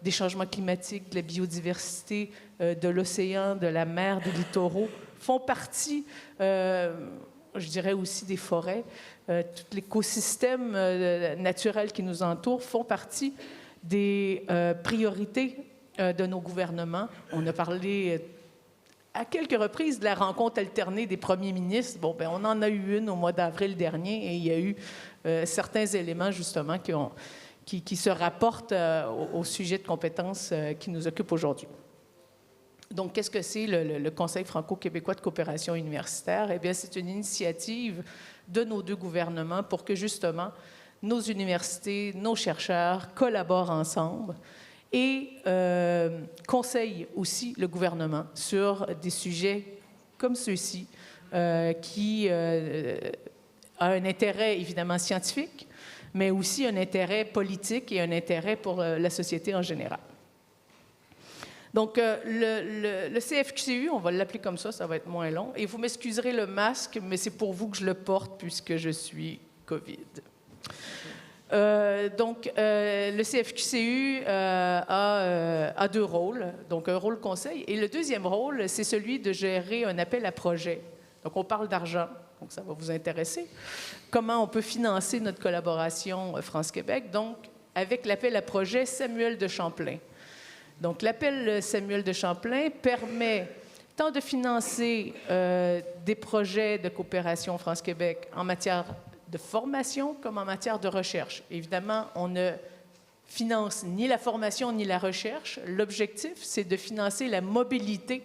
des changements climatiques, de la biodiversité, de l'océan, de la mer, des littoraux, font partie, je dirais aussi des forêts, tout l'écosystème naturel qui nous entoure font partie des priorités de nos gouvernements. On a parlé à quelques reprises de la rencontre alternée des premiers ministres. Bon, ben, on en a eu une au mois d'avril dernier et il y a eu certains éléments, justement, qui se rapportent au sujet de compétences qui nous occupe aujourd'hui. Donc, qu'est-ce que c'est le Conseil franco-québécois de coopération universitaire? Eh bien, c'est une initiative de nos deux gouvernements pour que, justement, nos universités, nos chercheurs collaborent ensemble et conseillent aussi le gouvernement sur des sujets comme ceux-ci qui a un intérêt évidemment scientifique, mais aussi un intérêt politique et un intérêt pour la société en général. Donc, le CFQCU, on va l'appeler comme ça va être moins long. Et vous m'excuserez le masque, mais c'est pour vous que je le porte puisque je suis COVID. Le CFQCU a deux rôles, donc un rôle conseil. Et le deuxième rôle, c'est celui de gérer un appel à projet. Donc, on parle d'argent, donc ça va vous intéresser. Comment on peut financer notre collaboration France-Québec? Donc, avec l'appel à projet Samuel de Champlain. Donc, l'appel Samuel de Champlain permet tant de financer des projets de coopération France-Québec en matière de formation comme en matière de recherche. Évidemment, on ne finance ni la formation ni la recherche. L'objectif, c'est de financer la mobilité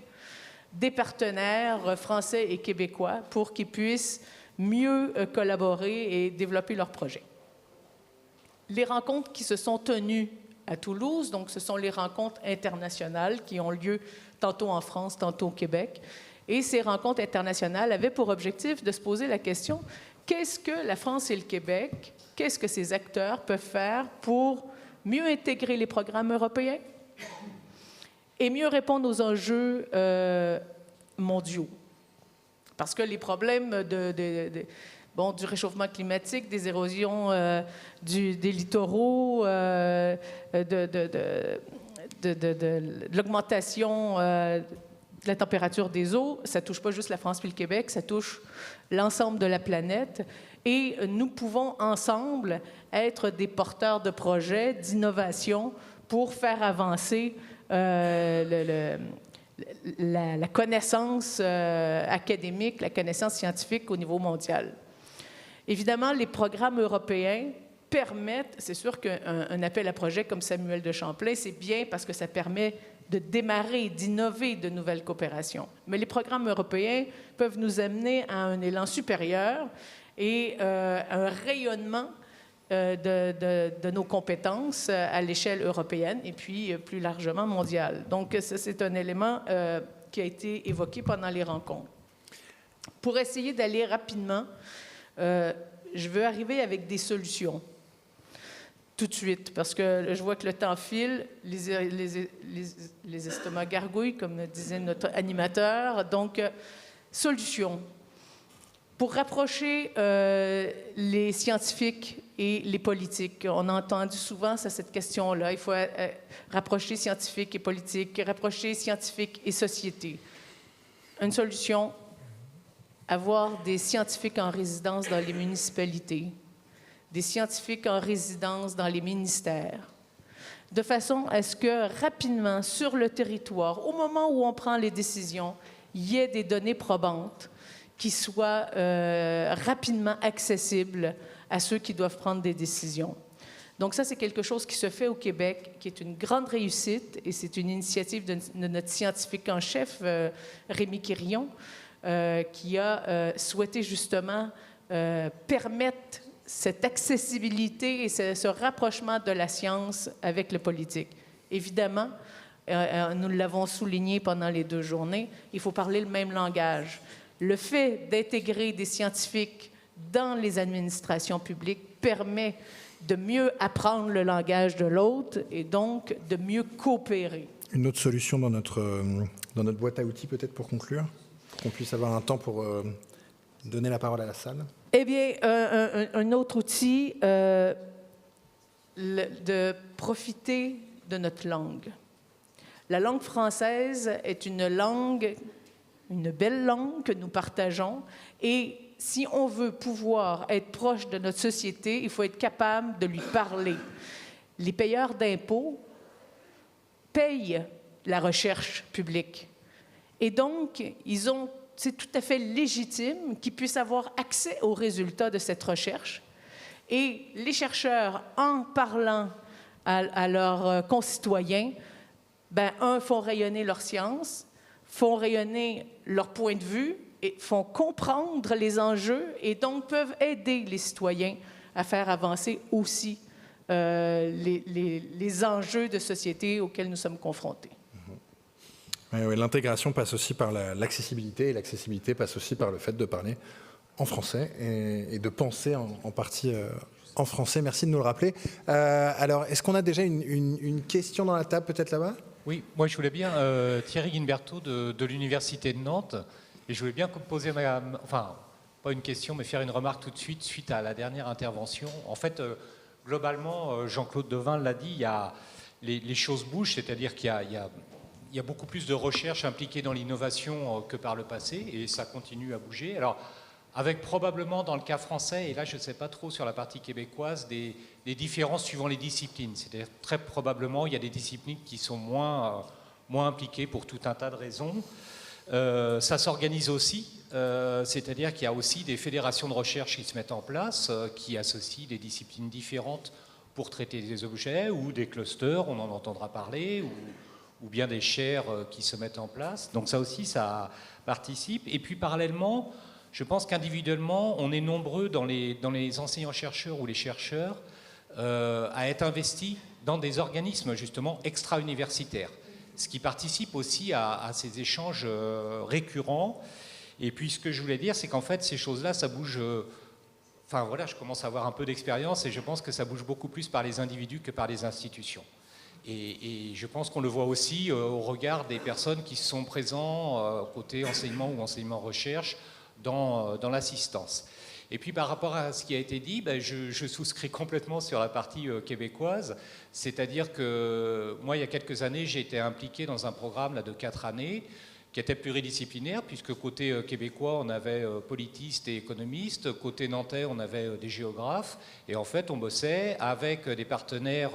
des partenaires français et québécois pour qu'ils puissent mieux collaborer et développer leurs projets. Les rencontres qui se sont tenues à Toulouse, donc ce sont les rencontres internationales qui ont lieu tantôt en France, tantôt au Québec. Et ces rencontres internationales avaient pour objectif de se poser la question: qu'est-ce que la France et le Québec, qu'est-ce que ces acteurs peuvent faire pour mieux intégrer les programmes européens et mieux répondre aux enjeux mondiaux? Parce que les problèmes du réchauffement climatique, des érosions des littoraux, de l'augmentation de la température des eaux, ça ne touche pas juste la France puis le Québec, ça touche l'ensemble de la planète. Et nous pouvons ensemble être des porteurs de projets, d'innovation pour faire avancer la connaissance académique, la connaissance scientifique au niveau mondial. Évidemment, les programmes européens permettent, c'est sûr qu'un appel à projet comme Samuel de Champlain, c'est bien parce que ça permet de démarrer, d'innover de nouvelles coopérations. Mais les programmes européens peuvent nous amener à un élan supérieur et un rayonnement de nos compétences à l'échelle européenne et puis plus largement mondiale. Donc, c'est un élément qui a été évoqué pendant les rencontres. Pour essayer d'aller rapidement, je veux arriver avec des solutions tout de suite, parce que je vois que le temps file, les estomacs gargouillent, comme disait notre animateur. Donc, solutions. Pour rapprocher les scientifiques et les politiques, on a entendu souvent cette question-là. Il faut rapprocher scientifiques et politiques, rapprocher scientifiques et société. Une solution: avoir des scientifiques en résidence dans les municipalités, des scientifiques en résidence dans les ministères, de façon à ce que rapidement, sur le territoire, au moment où on prend les décisions, il y ait des données probantes qui soient rapidement accessibles à ceux qui doivent prendre des décisions. Donc ça, c'est quelque chose qui se fait au Québec, qui est une grande réussite, et c'est une initiative de notre scientifique en chef, Rémi Quirion, qui a souhaité justement permettre cette accessibilité et ce rapprochement de la science avec le politique. Évidemment, nous l'avons souligné pendant les 2 journées, il faut parler le même langage. Le fait d'intégrer des scientifiques dans les administrations publiques permet de mieux apprendre le langage de l'autre et donc de mieux coopérer. Une autre solution dans notre boîte à outils, peut-être pour conclure, pour qu'on puisse avoir un temps pour donner la parole à la salle. Eh bien, un autre outil, de profiter de notre langue. La langue française est une belle langue que nous partageons, et si on veut pouvoir être proche de notre société, il faut être capable de lui parler. Les payeurs d'impôts payent la recherche publique. Et donc, c'est tout à fait légitime qu'ils puissent avoir accès aux résultats de cette recherche. Et les chercheurs, en parlant à leurs concitoyens, font rayonner leur science, font rayonner leur point de vue, et font comprendre les enjeux et donc peuvent aider les citoyens à faire avancer aussi les enjeux de société auxquels nous sommes confrontés. Oui, l'intégration passe aussi par l'accessibilité, et l'accessibilité passe aussi par le fait de parler en français et de penser en partie en français. Merci de nous le rappeler. Alors, est-ce qu'on a déjà une question dans la table, peut-être là-bas? Oui, moi je voulais bien, Thierry Guinberto de l'Université de Nantes, et je voulais bien poser enfin, pas une question, mais faire une remarque tout de suite, suite à la dernière intervention. En fait, globalement, Jean-Claude Devin l'a dit, les choses bougent, c'est-à-dire qu'il y a beaucoup plus de recherche impliquée dans l'innovation que par le passé, et ça continue à bouger. Alors, avec probablement dans le cas français, et là je ne sais pas trop sur la partie québécoise, des différences suivant les disciplines. C'est-à-dire très probablement il y a des disciplines qui sont moins impliquées pour tout un tas de raisons. Ça s'organise aussi, c'est-à-dire qu'il y a aussi des fédérations de recherche qui se mettent en place, qui associent des disciplines différentes pour traiter des objets, ou des clusters, on en entendra parler, ou bien des chaires qui se mettent en place. Donc ça aussi, ça participe. Et puis parallèlement, je pense qu'individuellement, on est nombreux dans les enseignants-chercheurs ou les chercheurs à être investis dans des organismes justement extra-universitaires, ce qui participe aussi à ces échanges récurrents. Et puis ce que je voulais dire, c'est qu'en fait, ces choses-là, ça bouge... Enfin voilà, je commence à avoir un peu d'expérience et je pense que ça bouge beaucoup plus par les individus que par les institutions. Et je pense qu'on le voit aussi au regard des personnes qui sont présentes côté enseignement ou enseignement-recherche dans l'assistance. Et puis par rapport à ce qui a été dit, je souscris complètement sur la partie québécoise, c'est-à-dire que moi, il y a quelques années, j'ai été impliqué dans un programme là, de 4 années qui était pluridisciplinaire, puisque côté québécois, on avait politistes et économistes, côté nantais, on avait des géographes, et en fait, on bossait avec des partenaires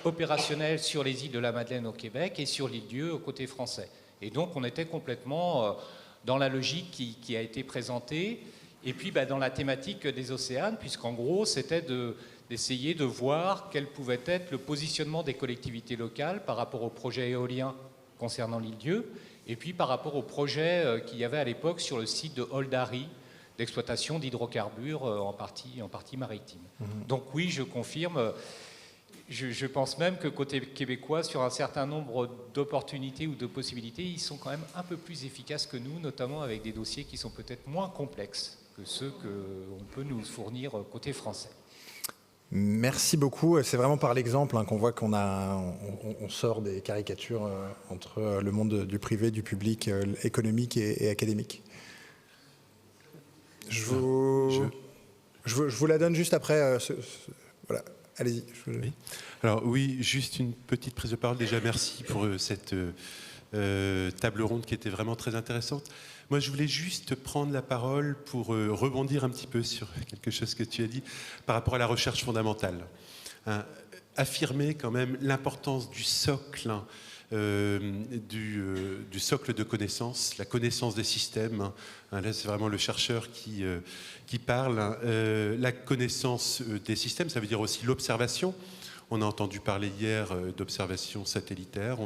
opérationnels sur les îles de la Madeleine au Québec et sur l'île Dieu au côté français. Et donc, on était complètement dans la logique qui a été présentée, et puis dans la thématique des océans, puisqu'en gros, c'était d'essayer de voir quel pouvait être le positionnement des collectivités locales par rapport aux projets éoliens concernant l'île Dieu, et puis par rapport au projet qu'il y avait à l'époque sur le site de Oldari, d'exploitation d'hydrocarbures en partie maritime. Donc oui, je confirme, je pense même que côté québécois, sur un certain nombre d'opportunités ou de possibilités, ils sont quand même un peu plus efficaces que nous, notamment avec des dossiers qui sont peut-être moins complexes que ceux qu'on peut nous fournir côté français. Merci beaucoup. C'est vraiment par l'exemple qu'on voit qu'on sort des caricatures entre le monde du privé, du public, économique et académique. Je vous la donne juste après. Voilà, allez-y. Oui. Alors oui, juste une petite prise de parole. Déjà, merci pour cette table ronde qui était vraiment très intéressante. Moi, je voulais juste prendre la parole pour rebondir un petit peu sur quelque chose que tu as dit par rapport à la recherche fondamentale. Affirmer quand même l'importance du socle, du socle de connaissances, la connaissance des systèmes. Là, c'est vraiment le chercheur qui parle. La connaissance des systèmes, ça veut dire aussi l'observation. On a entendu parler hier d'observation satellitaire.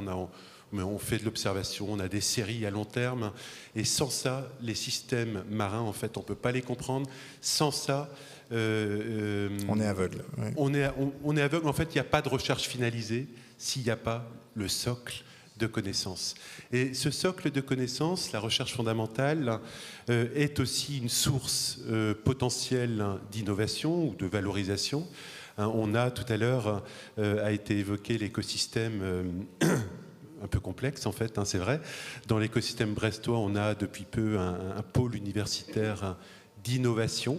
On fait de l'observation, on a des séries à long terme, et sans ça, les systèmes marins, en fait, on ne peut pas les comprendre. Sans ça... on est aveugle. Ouais. On est aveugle, en fait, il n'y a pas de recherche finalisée s'il n'y a pas le socle de connaissances. Et ce socle de connaissances, la recherche fondamentale, est aussi une source potentielle d'innovation ou de valorisation. On a, tout à l'heure, a été évoqué l'écosystème... un peu complexe en fait, c'est vrai. Dans l'écosystème brestois, on a depuis peu un pôle universitaire d'innovation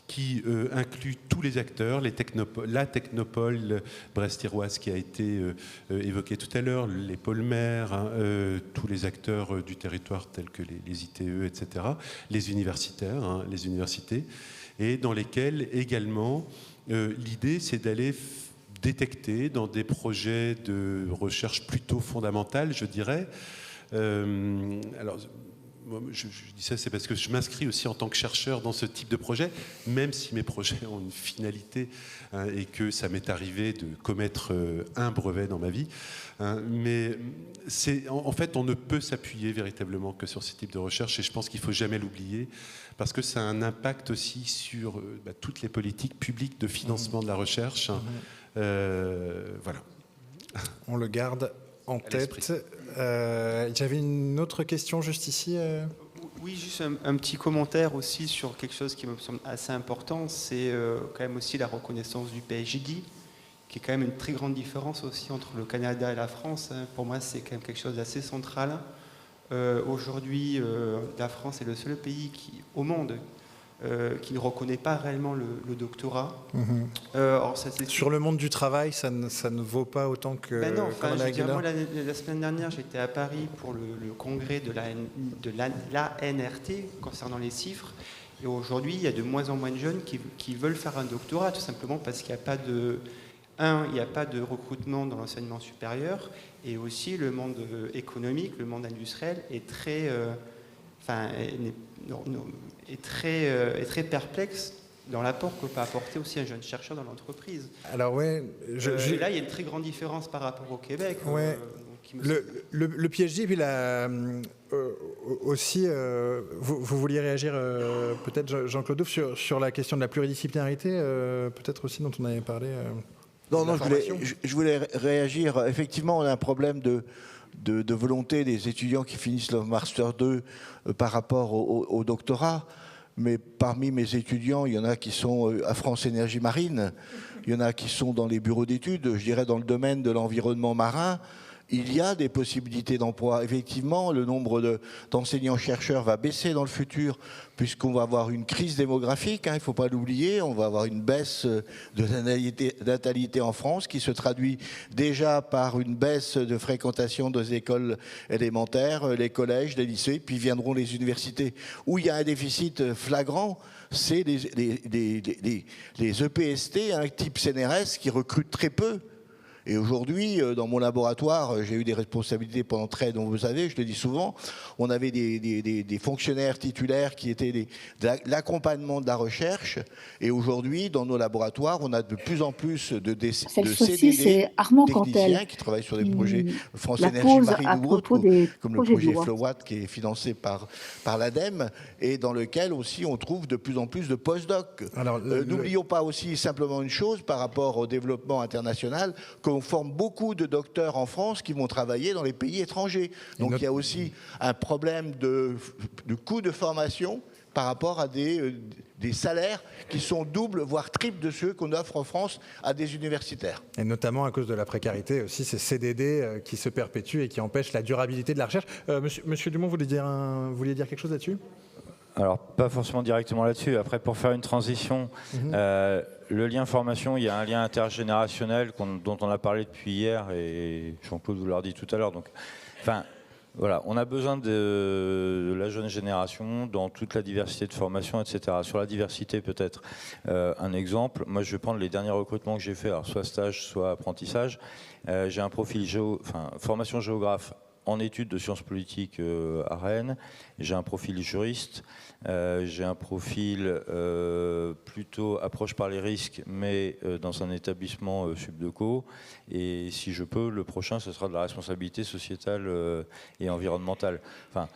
qui inclut tous les acteurs, la technopole brest-iroise qui a été évoquée tout à l'heure, les pôles mers, tous les acteurs du territoire tels que les ITE, etc., les universitaires, les universités, et dans lesquels également l'idée c'est d'aller détecter dans des projets de recherche plutôt fondamentale, je dirais, Alors, je dis ça, c'est parce que je m'inscris aussi en tant que chercheur dans ce type de projet, même si mes projets ont une finalité, hein, et que ça m'est arrivé de commettre un brevet dans ma vie. Hein, mais en fait, on ne peut s'appuyer véritablement que sur ce type de recherche, et je pense qu'il ne faut jamais l'oublier, parce que ça a un impact aussi sur toutes les politiques publiques de financement de la recherche. Voilà. On le garde en tête. J'avais une autre question juste ici. Oui, juste un petit commentaire aussi sur quelque chose qui me semble assez important, c'est quand même aussi la reconnaissance du PhD, qui est quand même une très grande différence aussi entre le Canada et la France. Pour moi, c'est quand même quelque chose d'assez central. Aujourd'hui, la France est le seul pays au monde qui ne reconnaît pas réellement le doctorat. Alors sur le monde du travail, ça ne vaut pas autant que non, comme moi, la semaine dernière, j'étais à Paris pour le congrès de l'ANRT concernant les chiffres. Et aujourd'hui, il y a de moins en moins de jeunes qui veulent faire un doctorat, tout simplement parce qu'il n'y a pas il n'y a pas de recrutement dans l'enseignement supérieur, et aussi le monde économique, le monde industriel est très... est très perplexe dans l'apport que peut apporter aussi un jeune chercheur dans l'entreprise. Alors ouais, là il y a une très grande différence par rapport au Québec. Ouais. Le PhD, puis aussi, vous vouliez réagir peut-être Jean-Claude Duffe sur la question de la pluridisciplinarité, peut-être aussi dont on avait parlé. Non, je voulais réagir. Effectivement, on a un problème de volonté des étudiants qui finissent leur Master 2 par rapport au doctorat. Mais parmi mes étudiants, il y en a qui sont à France Énergie Marine, il y en a qui sont dans les bureaux d'études, je dirais dans le domaine de l'environnement marin. Il y a des possibilités d'emploi. Effectivement, le nombre d'enseignants-chercheurs va baisser dans le futur, puisqu'on va avoir une crise démographique, hein, il ne faut pas l'oublier. On va avoir une baisse de natalité en France qui se traduit déjà par une baisse de fréquentation des écoles élémentaires, les collèges, les lycées, puis viendront les universités. Où il y a un déficit flagrant, c'est les EPST, hein, type CNRS, qui recrutent très peu. Et aujourd'hui, dans mon laboratoire, j'ai eu des responsabilités pendant très nombreuses années, je le dis souvent, on avait des fonctionnaires titulaires qui étaient de l'accompagnement de la recherche, et aujourd'hui, dans nos laboratoires, on a de plus en plus de CDD techniciens qui travaillent sur des projets France Énergie Marine ou autres, comme le projet Flowatt qui est financé par l'ADEME, et dans lequel aussi on trouve de plus en plus de post-doc. N'oublions pas aussi simplement une chose par rapport au développement international, on forme beaucoup de docteurs en France qui vont travailler dans les pays étrangers. Donc il y a aussi un problème de coût de formation par rapport à des salaires qui sont doubles, voire triples de ceux qu'on offre en France à des universitaires. Et notamment à cause de la précarité aussi, ces CDD qui se perpétuent et qui empêchent la durabilité de la recherche. Monsieur Dumont, vous vouliez dire quelque chose là-dessus ? Alors, pas forcément directement là-dessus. Après, pour faire une transition, le lien formation, il y a un lien intergénérationnel dont on a parlé depuis hier, et Jean-Claude vous l'a dit tout à l'heure. Donc, voilà, on a besoin de la jeune génération dans toute la diversité de formation, etc. Sur la diversité, peut-être, un exemple. Moi, je vais prendre les derniers recrutements que j'ai faits, alors soit stage, soit apprentissage. J'ai un profil formation géographe en études de sciences politiques à Rennes. J'ai un profil juriste, j'ai un profil plutôt approche par les risques, mais dans un établissement subdeco. Et si je peux, le prochain, ce sera de la responsabilité sociétale et environnementale. Enfin,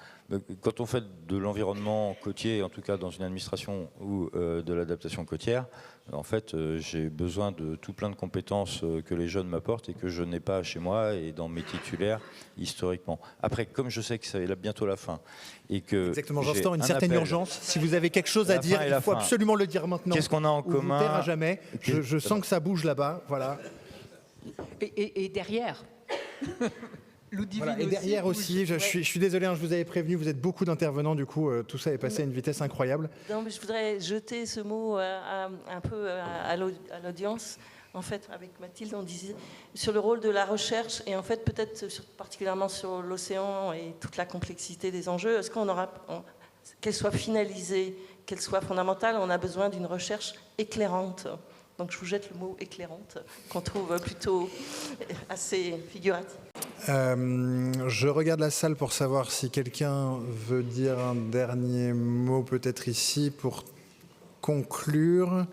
quand on fait de l'environnement côtier, en tout cas dans une administration ou de l'adaptation côtière, en fait, j'ai besoin de tout plein de compétences que les jeunes m'apportent et que je n'ai pas chez moi et dans mes titulaires historiquement. Après, comme je sais que c'est bientôt la fin et que exactement, j'entends une certaine urgence. Si vous avez quelque chose à dire, il faut absolument le dire maintenant. Qu'est-ce qu'on a en commun ? On ne taira jamais. Je sens que ça bouge là-bas. Voilà. Et derrière. Voilà, et derrière aussi, je suis désolé, je vous avais prévenu, vous êtes beaucoup d'intervenants, du coup, tout ça est passé à une vitesse incroyable. Non, mais je voudrais jeter ce mot un peu à l'audience. En fait, avec Mathilde, on disait sur le rôle de la recherche, et en fait, peut-être particulièrement sur l'océan et toute la complexité des enjeux, est-ce qu'on aura, qu'elle soit finalisée, qu'elle soit fondamentale, on a besoin d'une recherche éclairante. Donc je vous jette le mot éclairante, qu'on trouve plutôt assez figuratif. Je regarde la salle pour savoir si quelqu'un veut dire un dernier mot peut-être ici pour conclure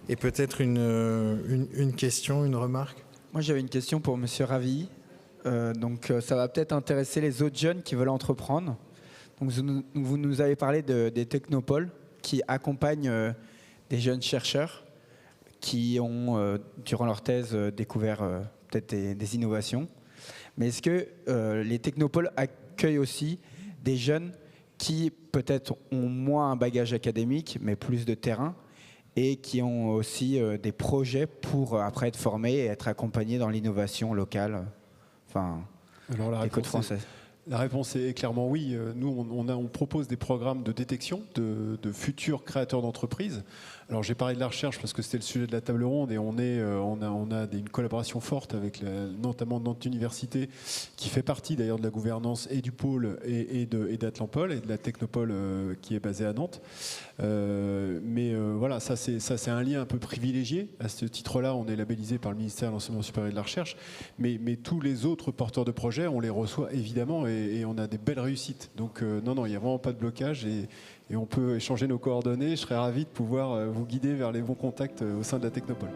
et peut-être une question, une remarque. Moi j'avais une question pour Monsieur Ravi. Donc ça va peut-être intéresser les autres jeunes qui veulent entreprendre. Donc vous nous avez parlé des technopoles qui accompagnent des jeunes chercheurs qui ont, durant leur thèse, découvert peut-être des innovations. Mais est-ce que les technopoles accueillent aussi des jeunes qui peut-être ont moins un bagage académique, mais plus de terrain, et qui ont aussi des projets pour après être formés et être accompagnés dans l'innovation locale, enfin, des côtes françaises? La réponse est clairement oui. Nous, on propose des programmes de détection de futurs créateurs d'entreprises. Alors, j'ai parlé de la recherche parce que c'était le sujet de la table ronde et on a une collaboration forte avec notamment Nantes Université, qui fait partie d'ailleurs de la gouvernance et du pôle et d'Atlampol et de la Technopole qui est basée à Nantes. Voilà, ça c'est un lien un peu privilégié. À ce titre-là, on est labellisé par le ministère de l'Enseignement supérieur et de la Recherche. Mais tous les autres porteurs de projets, on les reçoit évidemment et on a des belles réussites. Donc non, il n'y a vraiment pas de blocage et on peut échanger nos coordonnées. Je serais ravi de pouvoir vous guider vers les bons contacts au sein de la Technopole.